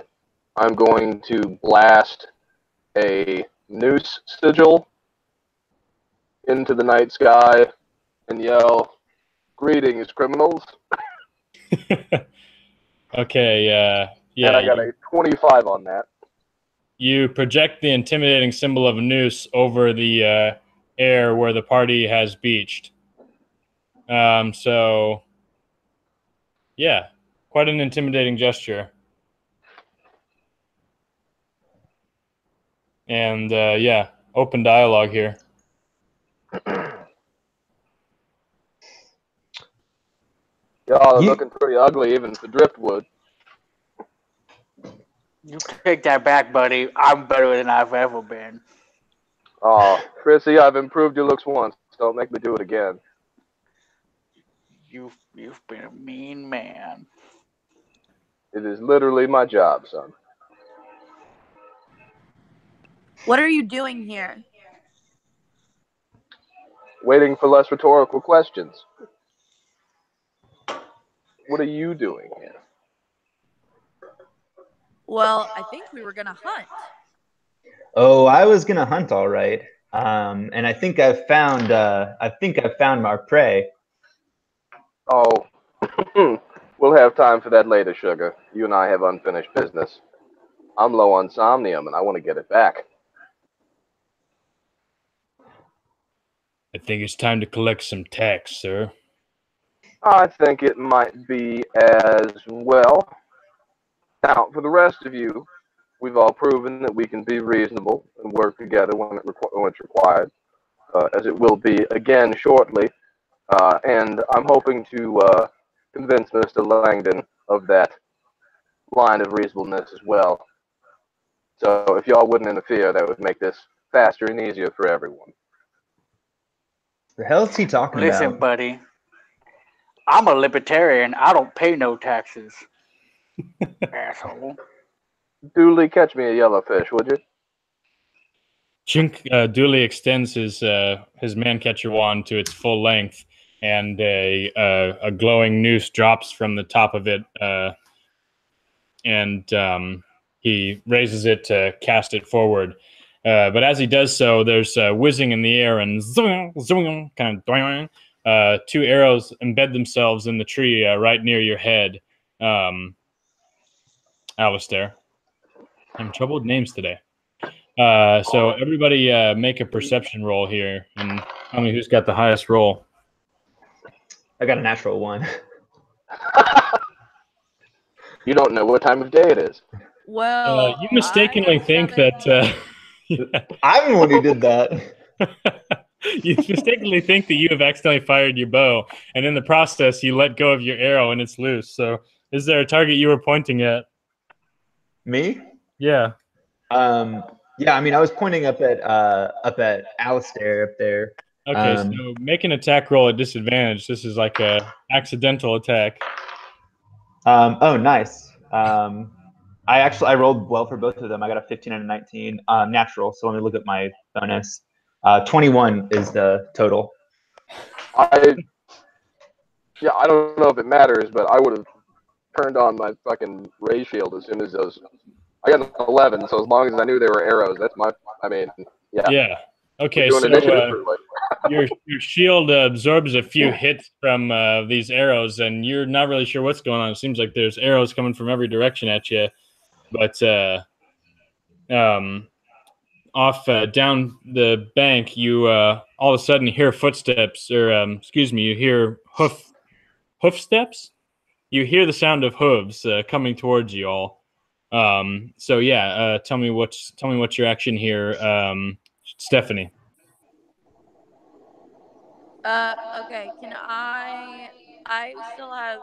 [SPEAKER 6] I'm going to blast a noose sigil into the night sky and yell, "Greetings, criminals!"
[SPEAKER 1] Okay. Yeah.
[SPEAKER 6] And I got a 25 on that.
[SPEAKER 1] You project the intimidating symbol of a noose over the air where the party has beached. So, yeah, quite an intimidating gesture. And, yeah, open dialogue here.
[SPEAKER 6] Y'all are looking pretty ugly, even for driftwood.
[SPEAKER 2] You take that back, buddy. I'm better than I've ever been.
[SPEAKER 6] Oh, Chrissy, I've improved your looks once. Don't make me do it again.
[SPEAKER 2] You've been a mean man.
[SPEAKER 6] It is literally my job, son.
[SPEAKER 5] What are you doing here?
[SPEAKER 6] Waiting for less rhetorical questions. What are you doing here?
[SPEAKER 5] Well, I think we were gonna hunt.
[SPEAKER 4] Oh, I was gonna hunt, all right. And I think I've found our prey.
[SPEAKER 6] Oh, we'll have time for that later, sugar. You and I have unfinished business. I'm low on somnium, and I want to get it back.
[SPEAKER 1] I think it's time to collect some tax, sir.
[SPEAKER 6] I think it might be as well. Now, for the rest of you, we've all proven that we can be reasonable and work together when it's required, as it will be again shortly. And I'm hoping to convince Mr. Langdon of that line of reasonableness as well. So if y'all wouldn't interfere, that would make this faster and easier for everyone.
[SPEAKER 4] The hell's he talking
[SPEAKER 2] Listen,
[SPEAKER 4] about?
[SPEAKER 2] buddy. I'm a libertarian. I don't pay no taxes. Asshole.
[SPEAKER 6] Duly catch me a yellow fish, would you?
[SPEAKER 1] Chink duly extends his man-catcher wand to its full length, and a glowing noose drops from the top of it, and he raises it to cast it forward. But as he does so, there's whizzing in the air and zoom, zoom, kind of doing. Two arrows embed themselves in the tree right near your head, Alistair. I'm in trouble with names today. So everybody make a perception roll here and tell me who's got the highest roll.
[SPEAKER 4] I got a natural 1.
[SPEAKER 6] You don't know what time of day it is.
[SPEAKER 5] Well,
[SPEAKER 1] You mistakenly think that...
[SPEAKER 4] I'm the one who did that.
[SPEAKER 1] You mistakenly think that you have accidentally fired your bow, and in the process, you let go of your arrow and it's loose. So is there a target you were pointing at?
[SPEAKER 4] Me?
[SPEAKER 1] Yeah.
[SPEAKER 4] Yeah, I mean, I was pointing up at Alistair up there.
[SPEAKER 1] Okay, so make an attack roll at disadvantage. This is like a accidental attack.
[SPEAKER 4] Oh, nice. I rolled well for both of them. I got a 15 and a 19 natural. So let me look at my bonus. 21 is the total.
[SPEAKER 6] I don't know if it matters, but I would have turned on my fucking ray shield as soon as those. I got an 11, so as long as I knew they were arrows, that's my. I mean, yeah.
[SPEAKER 1] Yeah. Okay, so your shield absorbs a few hits from these arrows, and you're not really sure what's going on. It seems like there's arrows coming from every direction at you, but off down the bank, you all of a sudden hear footsteps, or you hear hoof steps. You hear the sound of hooves coming towards you all. So yeah, tell me what's your action here, Stephanie.
[SPEAKER 5] Okay. Can I still have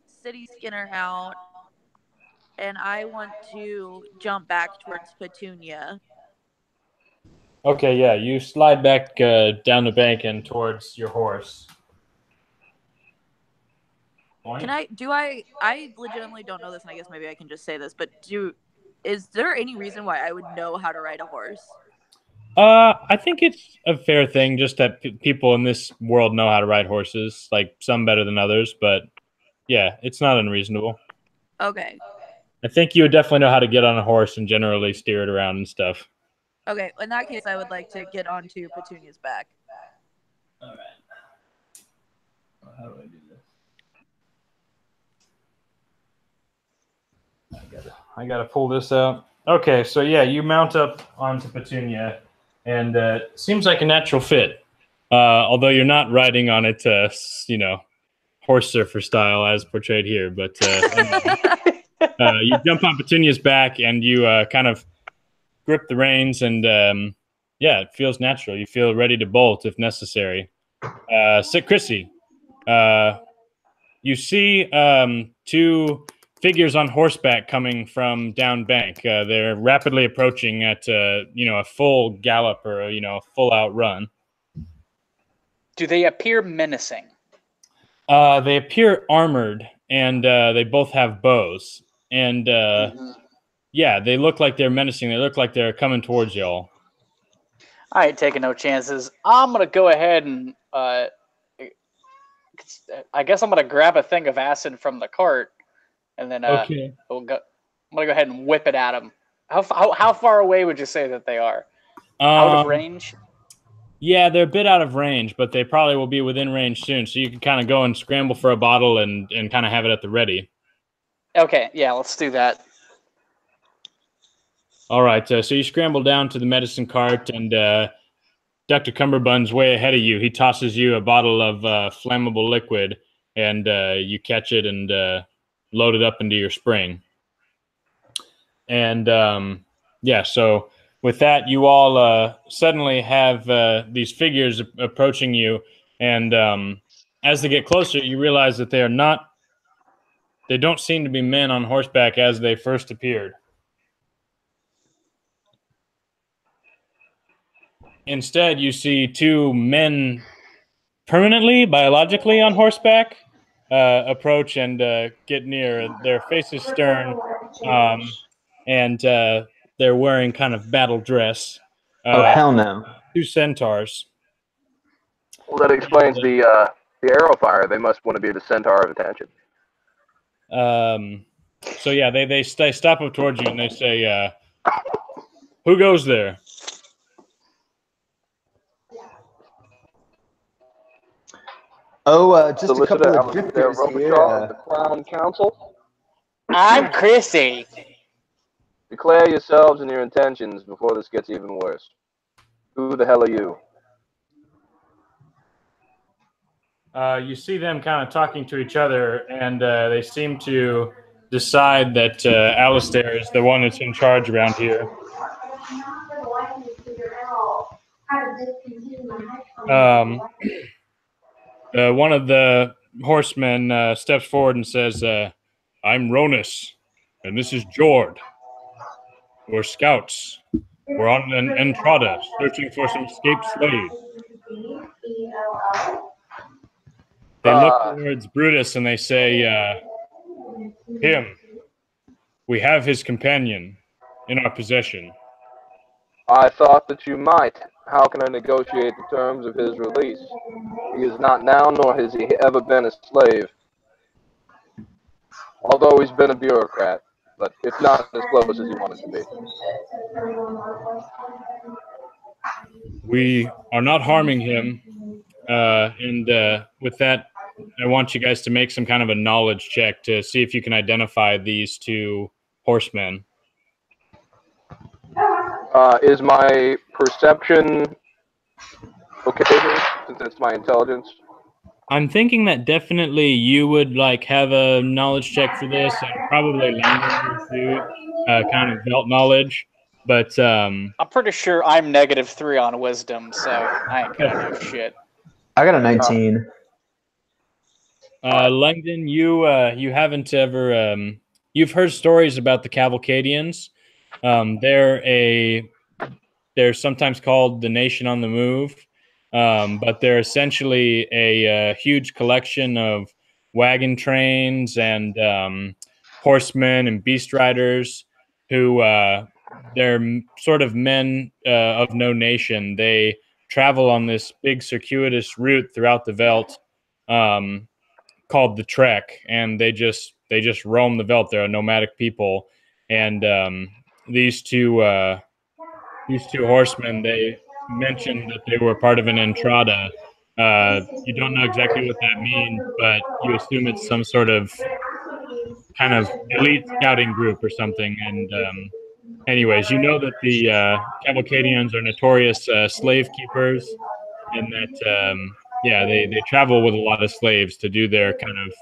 [SPEAKER 5] City Skinner out, and I want to jump back towards Petunia.
[SPEAKER 1] Okay, yeah, you slide back down the bank and towards your horse.
[SPEAKER 5] Can I legitimately don't know this, and I guess maybe I can just say this, but is there any reason why I would know how to ride a horse?
[SPEAKER 1] I think it's a fair thing, just that people in this world know how to ride horses, like some better than others, but yeah, it's not unreasonable.
[SPEAKER 5] Okay.
[SPEAKER 1] I think you would definitely know how to get on a horse and generally steer it around and stuff.
[SPEAKER 5] Okay, in that case, I would like to get onto Petunia's back.
[SPEAKER 1] All right. How do I do this? I gotta pull this out. Okay, so yeah, you mount up onto Petunia, and seems like a natural fit. Although you're not riding on it, horse surfer style as portrayed here. But anyway, you jump on Petunia's back, and you kind of grip the reins, and yeah, it feels natural. You feel ready to bolt if necessary. Chrissy, you see two figures on horseback coming from down bank. They're rapidly approaching at a full gallop or a full out run.
[SPEAKER 2] Do they appear menacing?
[SPEAKER 1] They appear armored, and they both have bows. And yeah, they look like they're menacing. They look like they're coming towards y'all.
[SPEAKER 2] I ain't taking no chances. I'm gonna go ahead and I guess I'm gonna grab a thing of acid from the cart, and then
[SPEAKER 1] Okay.
[SPEAKER 2] I'm gonna go ahead and whip it at them. How far away would you say that they are? Out of range?
[SPEAKER 1] Yeah, they're a bit out of range, but they probably will be within range soon. So you can kind of go and scramble for a bottle and kind of have it at the ready.
[SPEAKER 2] Okay, yeah, let's do that.
[SPEAKER 1] All right, so you scramble down to the medicine cart, and Dr. Cumberbund's way ahead of you. He tosses you a bottle of flammable liquid, and you catch it and load it up into your spring. And yeah, so with that, you all suddenly have these figures approaching you, and as they get closer, you realize that they don't seem to be men on horseback as they first appeared. Instead, you see two men permanently, biologically on horseback approach and get near. Their faces stern, and they're wearing kind of battle dress.
[SPEAKER 4] Oh, hell no.
[SPEAKER 1] Two centaurs.
[SPEAKER 6] Well, that explains the arrow fire. They must want to be the centaur of attention.
[SPEAKER 1] So yeah, they stop up towards you and they say, "Who goes there?"
[SPEAKER 4] Oh, just a couple of
[SPEAKER 6] Solicitor
[SPEAKER 4] drifters here.
[SPEAKER 6] of the Crown Council.
[SPEAKER 2] I'm Chrissy.
[SPEAKER 6] Declare yourselves and your intentions before this gets even worse. Who the hell are you?
[SPEAKER 1] You see them kind of talking to each other, and they seem to decide that Alistair is the one that's in charge around here. One of the horsemen steps forward and says, "I'm Ronus, and this is Jord. We're scouts. We're on an entrada, searching for some escaped slaves." They look towards Brutus and they say, "Him. We have his companion in our possession."
[SPEAKER 6] I thought that you might. How can I negotiate the terms of his release? He is not now, nor has he ever been a slave. Although he's been a bureaucrat, but it's not as close as he wanted to be.
[SPEAKER 1] We are not harming him. And with that, I want you guys to make some kind of a knowledge check to see if you can identify these two horsemen.
[SPEAKER 6] Is my perception okay here, since it's my intelligence?
[SPEAKER 1] I'm thinking that definitely you would have a knowledge check for this, and probably language too, kind of Veldt knowledge. But
[SPEAKER 2] I'm pretty sure I'm -3 on wisdom, so I ain't gonna know shit.
[SPEAKER 4] I got a 19.
[SPEAKER 1] Langdon, you haven't ever you've heard stories about the Cavalcadians. They're sometimes called the Nation on the Move, but they're essentially a huge collection of wagon trains and horsemen and beast riders who they're sort of men of no nation. They travel on this big circuitous route throughout the Veldt called the Trek, and they just roam the Veldt. They're a nomadic people, and these two horsemen, they mentioned that they were part of an entrada. You don't know exactly what that means, but you assume it's some sort of kind of elite scouting group or something. And anyways, you know that the Cavalcadians are notorious slave keepers, and that they travel with a lot of slaves to do their kind of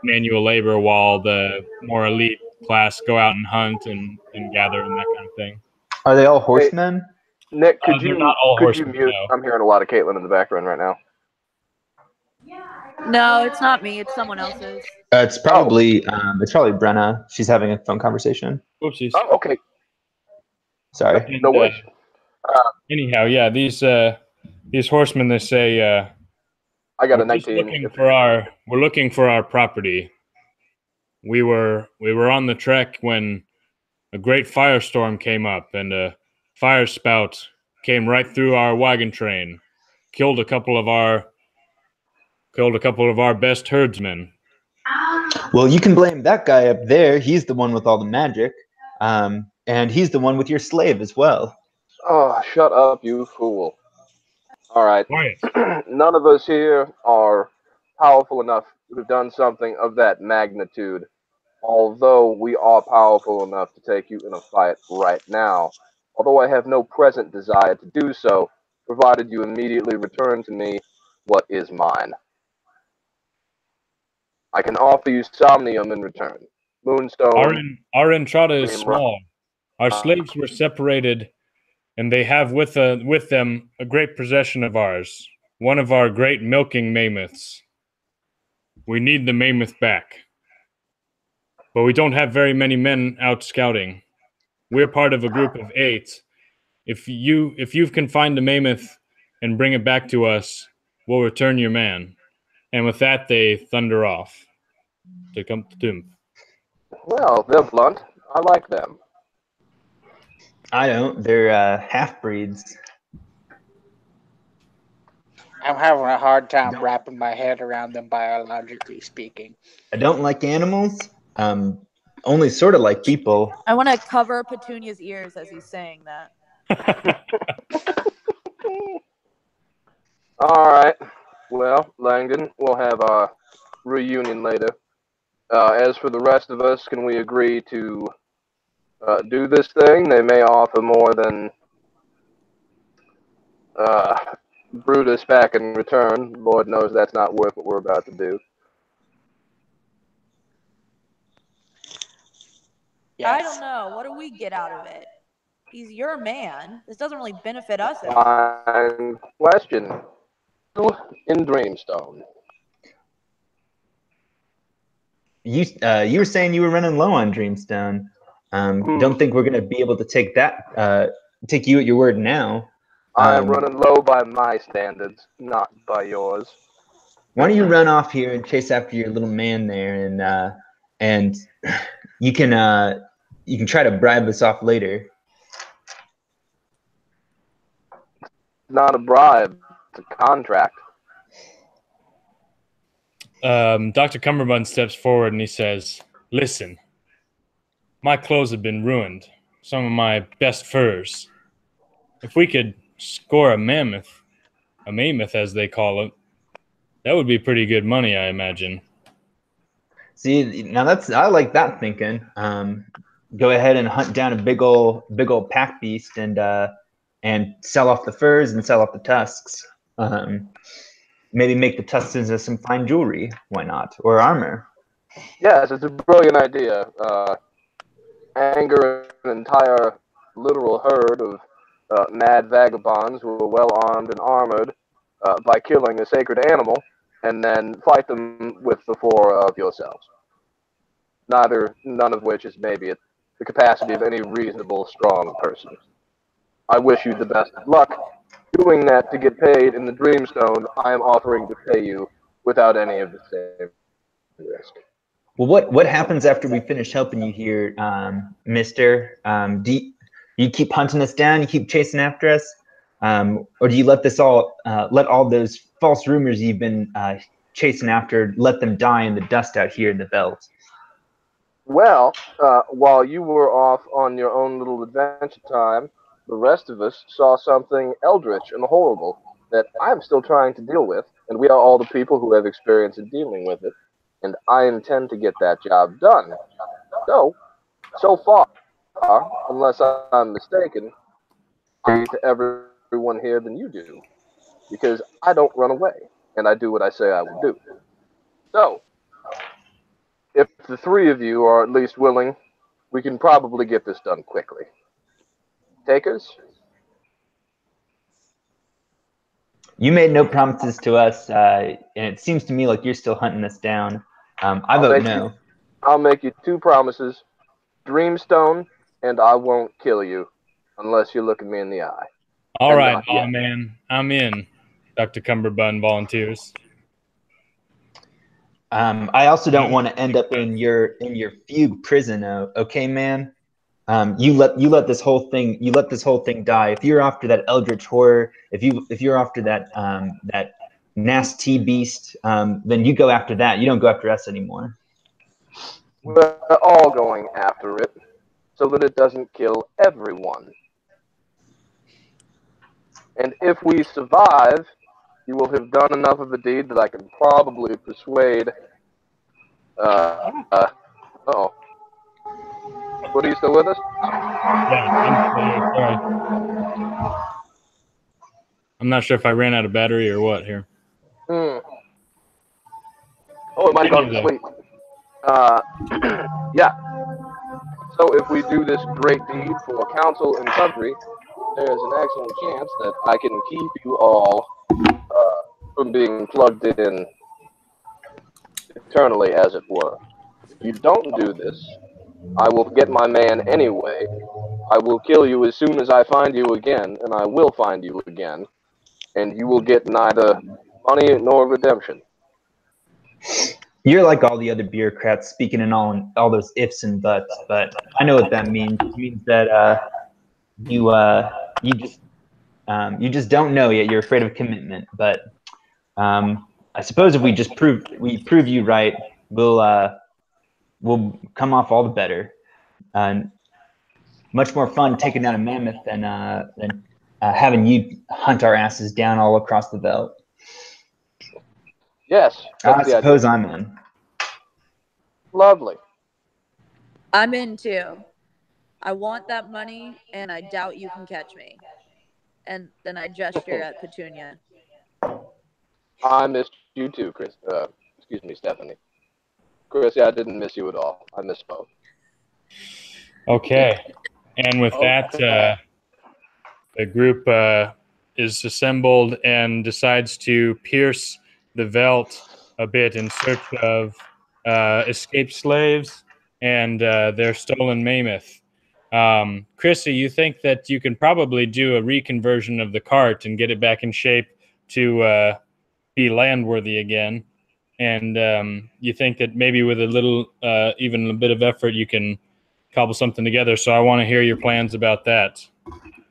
[SPEAKER 1] manual labor, while the more elite class go out and hunt and gather and that kind of thing.
[SPEAKER 4] Are they all horsemen?
[SPEAKER 6] Nick,
[SPEAKER 1] They're not all
[SPEAKER 6] could you
[SPEAKER 1] horsemen,
[SPEAKER 6] mute?
[SPEAKER 1] no.
[SPEAKER 6] I'm hearing a lot of Caitlin in the background right now.
[SPEAKER 5] No, it's not me. It's someone else's.
[SPEAKER 4] It's probably Brenna. She's having a phone conversation.
[SPEAKER 1] Oopsies.
[SPEAKER 6] Oh, okay.
[SPEAKER 4] Sorry.
[SPEAKER 1] And,
[SPEAKER 6] No worries.
[SPEAKER 1] anyhow, yeah, these horsemen, they say
[SPEAKER 6] I got a
[SPEAKER 1] we're just
[SPEAKER 6] 19.
[SPEAKER 1] we're looking for our property. We were on the trek when a great firestorm came up, and a fire spout came right through our wagon train, killed a couple of our best herdsmen.
[SPEAKER 4] Well, you can blame that guy up there. He's the one with all the magic, and he's the one with your slave as well.
[SPEAKER 6] Oh, shut up, you fool. All right.
[SPEAKER 1] Quiet.
[SPEAKER 6] None of us here are powerful enough to have done something of that magnitude, although we are powerful enough to take you in a fight right now. Although I have no present desire to do so, provided you immediately return to me what is mine. I can offer you somnium in return. Moonstone.
[SPEAKER 1] Our entrada is small. Our slaves were separated, and they have with them a great possession of ours, one of our great milking mammoths. We need the mammoth back, but we don't have very many men out scouting. We're part of a group of 8. If you can find the mammoth and bring it back to us, we'll return your man. And with that, they thunder off. To come to Doom.
[SPEAKER 6] Well, they're blunt. I like them.
[SPEAKER 4] I don't. They're half-breeds.
[SPEAKER 2] I'm having a hard time wrapping my head around them biologically speaking.
[SPEAKER 4] I don't like animals. Only sort of like people.
[SPEAKER 5] I want to cover Petunia's ears as he's saying that.
[SPEAKER 6] All right. Well, Langdon, we'll have our reunion later. As for the rest of us, can we agree to do this thing? They may offer more than Brutus back in return. Lord knows that's not worth what we're about to do.
[SPEAKER 2] Yes.
[SPEAKER 5] I don't know. What do we get out of it? He's your man. This doesn't really benefit us.
[SPEAKER 6] Fine question. Who in Dreamstone?
[SPEAKER 4] You were saying you were running low on Dreamstone. Don't think we're gonna be able to take you at your word now.
[SPEAKER 6] I'm running low by my standards, not by yours.
[SPEAKER 4] Why don't you run off here and chase after your little man there, and you can try to bribe us off later.
[SPEAKER 6] Not a bribe, it's a contract.
[SPEAKER 1] Dr. Cumberbund steps forward and he says, "Listen, my clothes have been ruined. Some of my best furs. If we could score a mammoth as they call it, that would be pretty good money, I imagine."
[SPEAKER 4] See, now I like that thinking. Go ahead and hunt down a big old pack beast and sell off the furs and sell off the tusks. Maybe make the tusks into some fine jewelry. Why not? Or armor.
[SPEAKER 6] Yes, it's a brilliant idea. Anger an entire literal herd of mad vagabonds who are well armed and armored, by killing a sacred animal and then fight them with the four of yourselves. None of which is maybe at the capacity of any reasonable, strong person. I wish you the best of luck. Doing that to get paid in the Dreamstone, I am offering to pay you without any of the same risk.
[SPEAKER 4] Well, what happens after we finish helping you here, Mister? Do you keep hunting us down? You keep chasing after us, or do you let all those false rumors you've been chasing after, let them die in the dust out here in the Veldt?
[SPEAKER 6] Well, while you were off on your own little adventure time, the rest of us saw something eldritch and horrible that I'm still trying to deal with, and we are all the people who have experience in dealing with it, and I intend to get that job done. So far, unless I'm mistaken, I to everyone here than you do, because I don't run away, and I do what I say I will do. So, if the three of you are at least willing, we can probably get this done quickly. Takers?
[SPEAKER 4] You made no promises to us, and it seems to me like you're still hunting us down. I vote no.
[SPEAKER 6] I'll make you two promises. Dreamstone, and I won't kill you unless you look at me in the eye.
[SPEAKER 1] All right, man. I'm in. Dr. Cumberbund volunteers.
[SPEAKER 4] I also don't want to end up in your fugue prison, okay, man? You let this whole thing die. If you're after that eldritch horror, if you're after that nasty beast, then you go after that. You don't go after us anymore.
[SPEAKER 6] We're all going after it, so that it doesn't kill everyone. And if we survive, you will have done enough of a deed that I can probably persuade. Oh. What, are you still with us?
[SPEAKER 1] Yeah, sorry. I'm not sure if I ran out of battery or what here.
[SPEAKER 6] Oh, it might have gone to sleep. Yeah. So if we do this great deed for council and country, there's an excellent chance that I can keep you all from being plugged in eternally, as it were. If you don't do this, I will get my man anyway. I will kill you as soon as I find you again, and I will find you again, and you will get neither money nor redemption.
[SPEAKER 4] You're like all the other bureaucrats speaking in all those ifs and buts, but I know what that means. It means that you just don't know yet. You're afraid of commitment, but I suppose if we prove you right, we'll come off all the better. Much more fun taking down a mammoth than having you hunt our asses down all across the Veldt.
[SPEAKER 6] Yes.
[SPEAKER 4] I suppose I'm in.
[SPEAKER 6] Lovely.
[SPEAKER 5] I'm in too. I want that money, and I doubt you can catch me. And then I gesture at Petunia.
[SPEAKER 6] I missed you too, Chris. Excuse me, Stephanie. Chris, yeah, I didn't miss you at all. I missed both.
[SPEAKER 1] Okay. And with that, the group is assembled and decides to pierce the Veldt a bit in search of escaped slaves and their stolen mammoth. Chrissy, you think that you can probably do a reconversion of the cart and get it back in shape to be landworthy again. And you think that maybe with a little, even a bit of effort, you can cobble something together. So I want to hear your plans about that.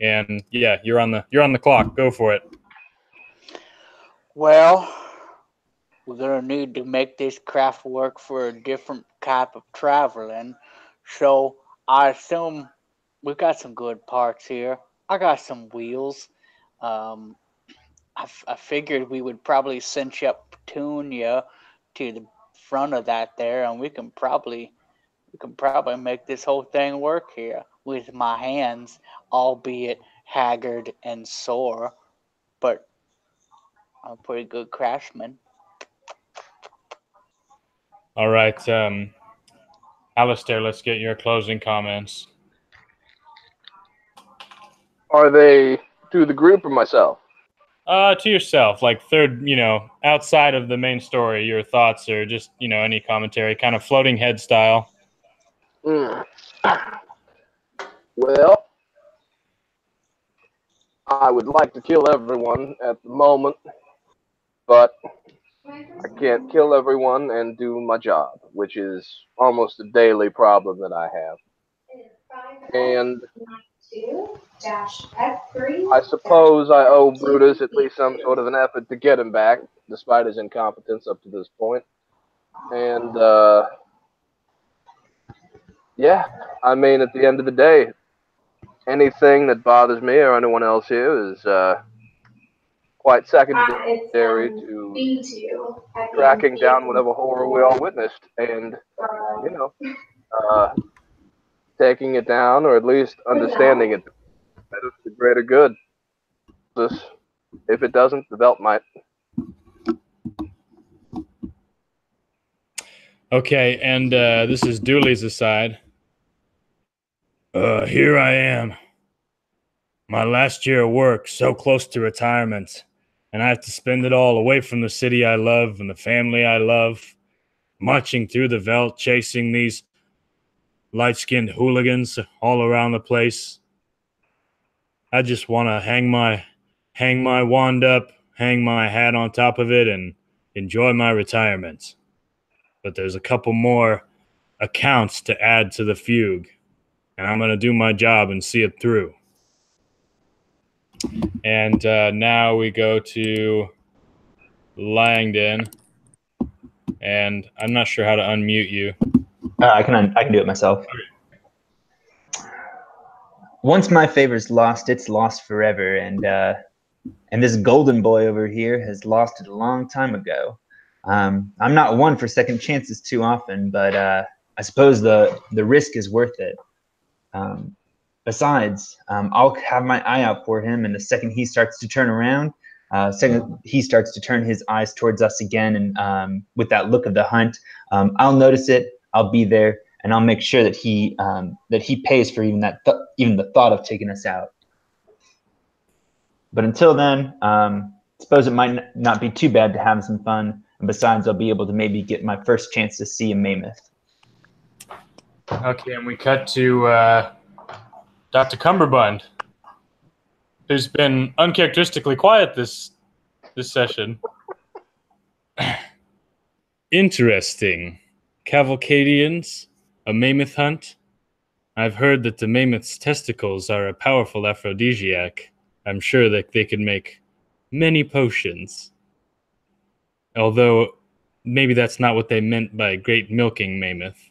[SPEAKER 1] And yeah, you're on the clock. Go for it.
[SPEAKER 2] Well, we're gonna need to make this craft work for a different type of traveling. So I assume we've got some good parts here. I got some wheels. I figured we would probably cinch up Petunia to the front of that there, and we can probably make this whole thing work here with my hands, albeit haggard and sore. But I'm a pretty good craftsman.
[SPEAKER 1] All right, Alistair, let's get your closing comments.
[SPEAKER 6] Are they to the group or myself?
[SPEAKER 1] To yourself, like third, outside of the main story, your thoughts or just, any commentary, kind of floating head style.
[SPEAKER 6] Well, I would like to kill everyone at the moment, but I can't kill everyone and do my job, which is almost a daily problem that I have. And I suppose I owe Brutus at least some sort of an effort to get him back, despite his incompetence up to this point. And, yeah, I mean, at the end of the day, anything that bothers me or anyone else here is quite secondary to tracking down whatever horror we all witnessed and, taking it down or at least understanding it better for the greater good. If it doesn't, the Veldt might.
[SPEAKER 1] Okay, and this is Dooley's aside. Here I am. My last year of work, so close to retirement, and I have to spend it all away from the city I love and the family I love, marching through the Veldt, chasing these light-skinned hooligans all around the place. I just want to hang my wand up, hang my hat on top of it, and enjoy my retirement. But there's a couple more accounts to add to the fugue, and I'm going to do my job and see it through. And now we go to Langdon, and I'm not sure how to unmute you.
[SPEAKER 4] I can do it myself. Once my favor's lost, it's lost forever, and this golden boy over here has lost it a long time ago. I'm not one for second chances too often, but I suppose the risk is worth it. Besides, I'll have my eye out for him, and the second he starts to turn around, second he starts to turn his eyes towards us again, and with that look of the hunt, I'll notice it. I'll be there, and I'll make sure that he pays for even even the thought of taking us out. But until then, suppose it might not be too bad to have some fun. And besides, I'll be able to maybe get my first chance to see a mammoth.
[SPEAKER 1] Okay, and we cut to Dr. Cumberbund, who's been uncharacteristically quiet this session. Interesting. Cavalcadians, a mammoth hunt. I've heard that the mammoth's testicles are a powerful aphrodisiac. I'm sure that they could make many potions. Although, maybe that's not what they meant by great milking mammoth.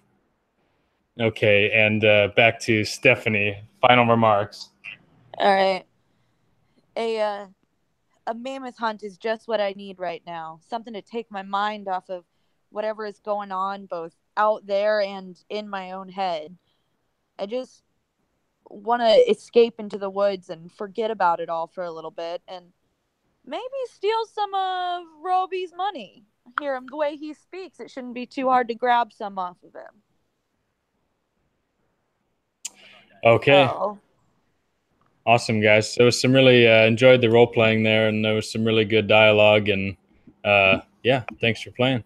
[SPEAKER 1] Okay, and back to Stephanie. Final remarks.
[SPEAKER 5] All right. A mammoth hunt is just what I need right now. Something to take my mind off of whatever is going on, both out there and in my own head. I just want to escape into the woods and forget about it all for a little bit, and maybe steal some of Roby's money. Hear him the way he speaks. It shouldn't be too hard to grab some off of him.
[SPEAKER 1] Okay.
[SPEAKER 5] Oh.
[SPEAKER 1] Awesome, guys. So some really enjoyed the role playing there, and there was some really good dialogue, and yeah, thanks for playing.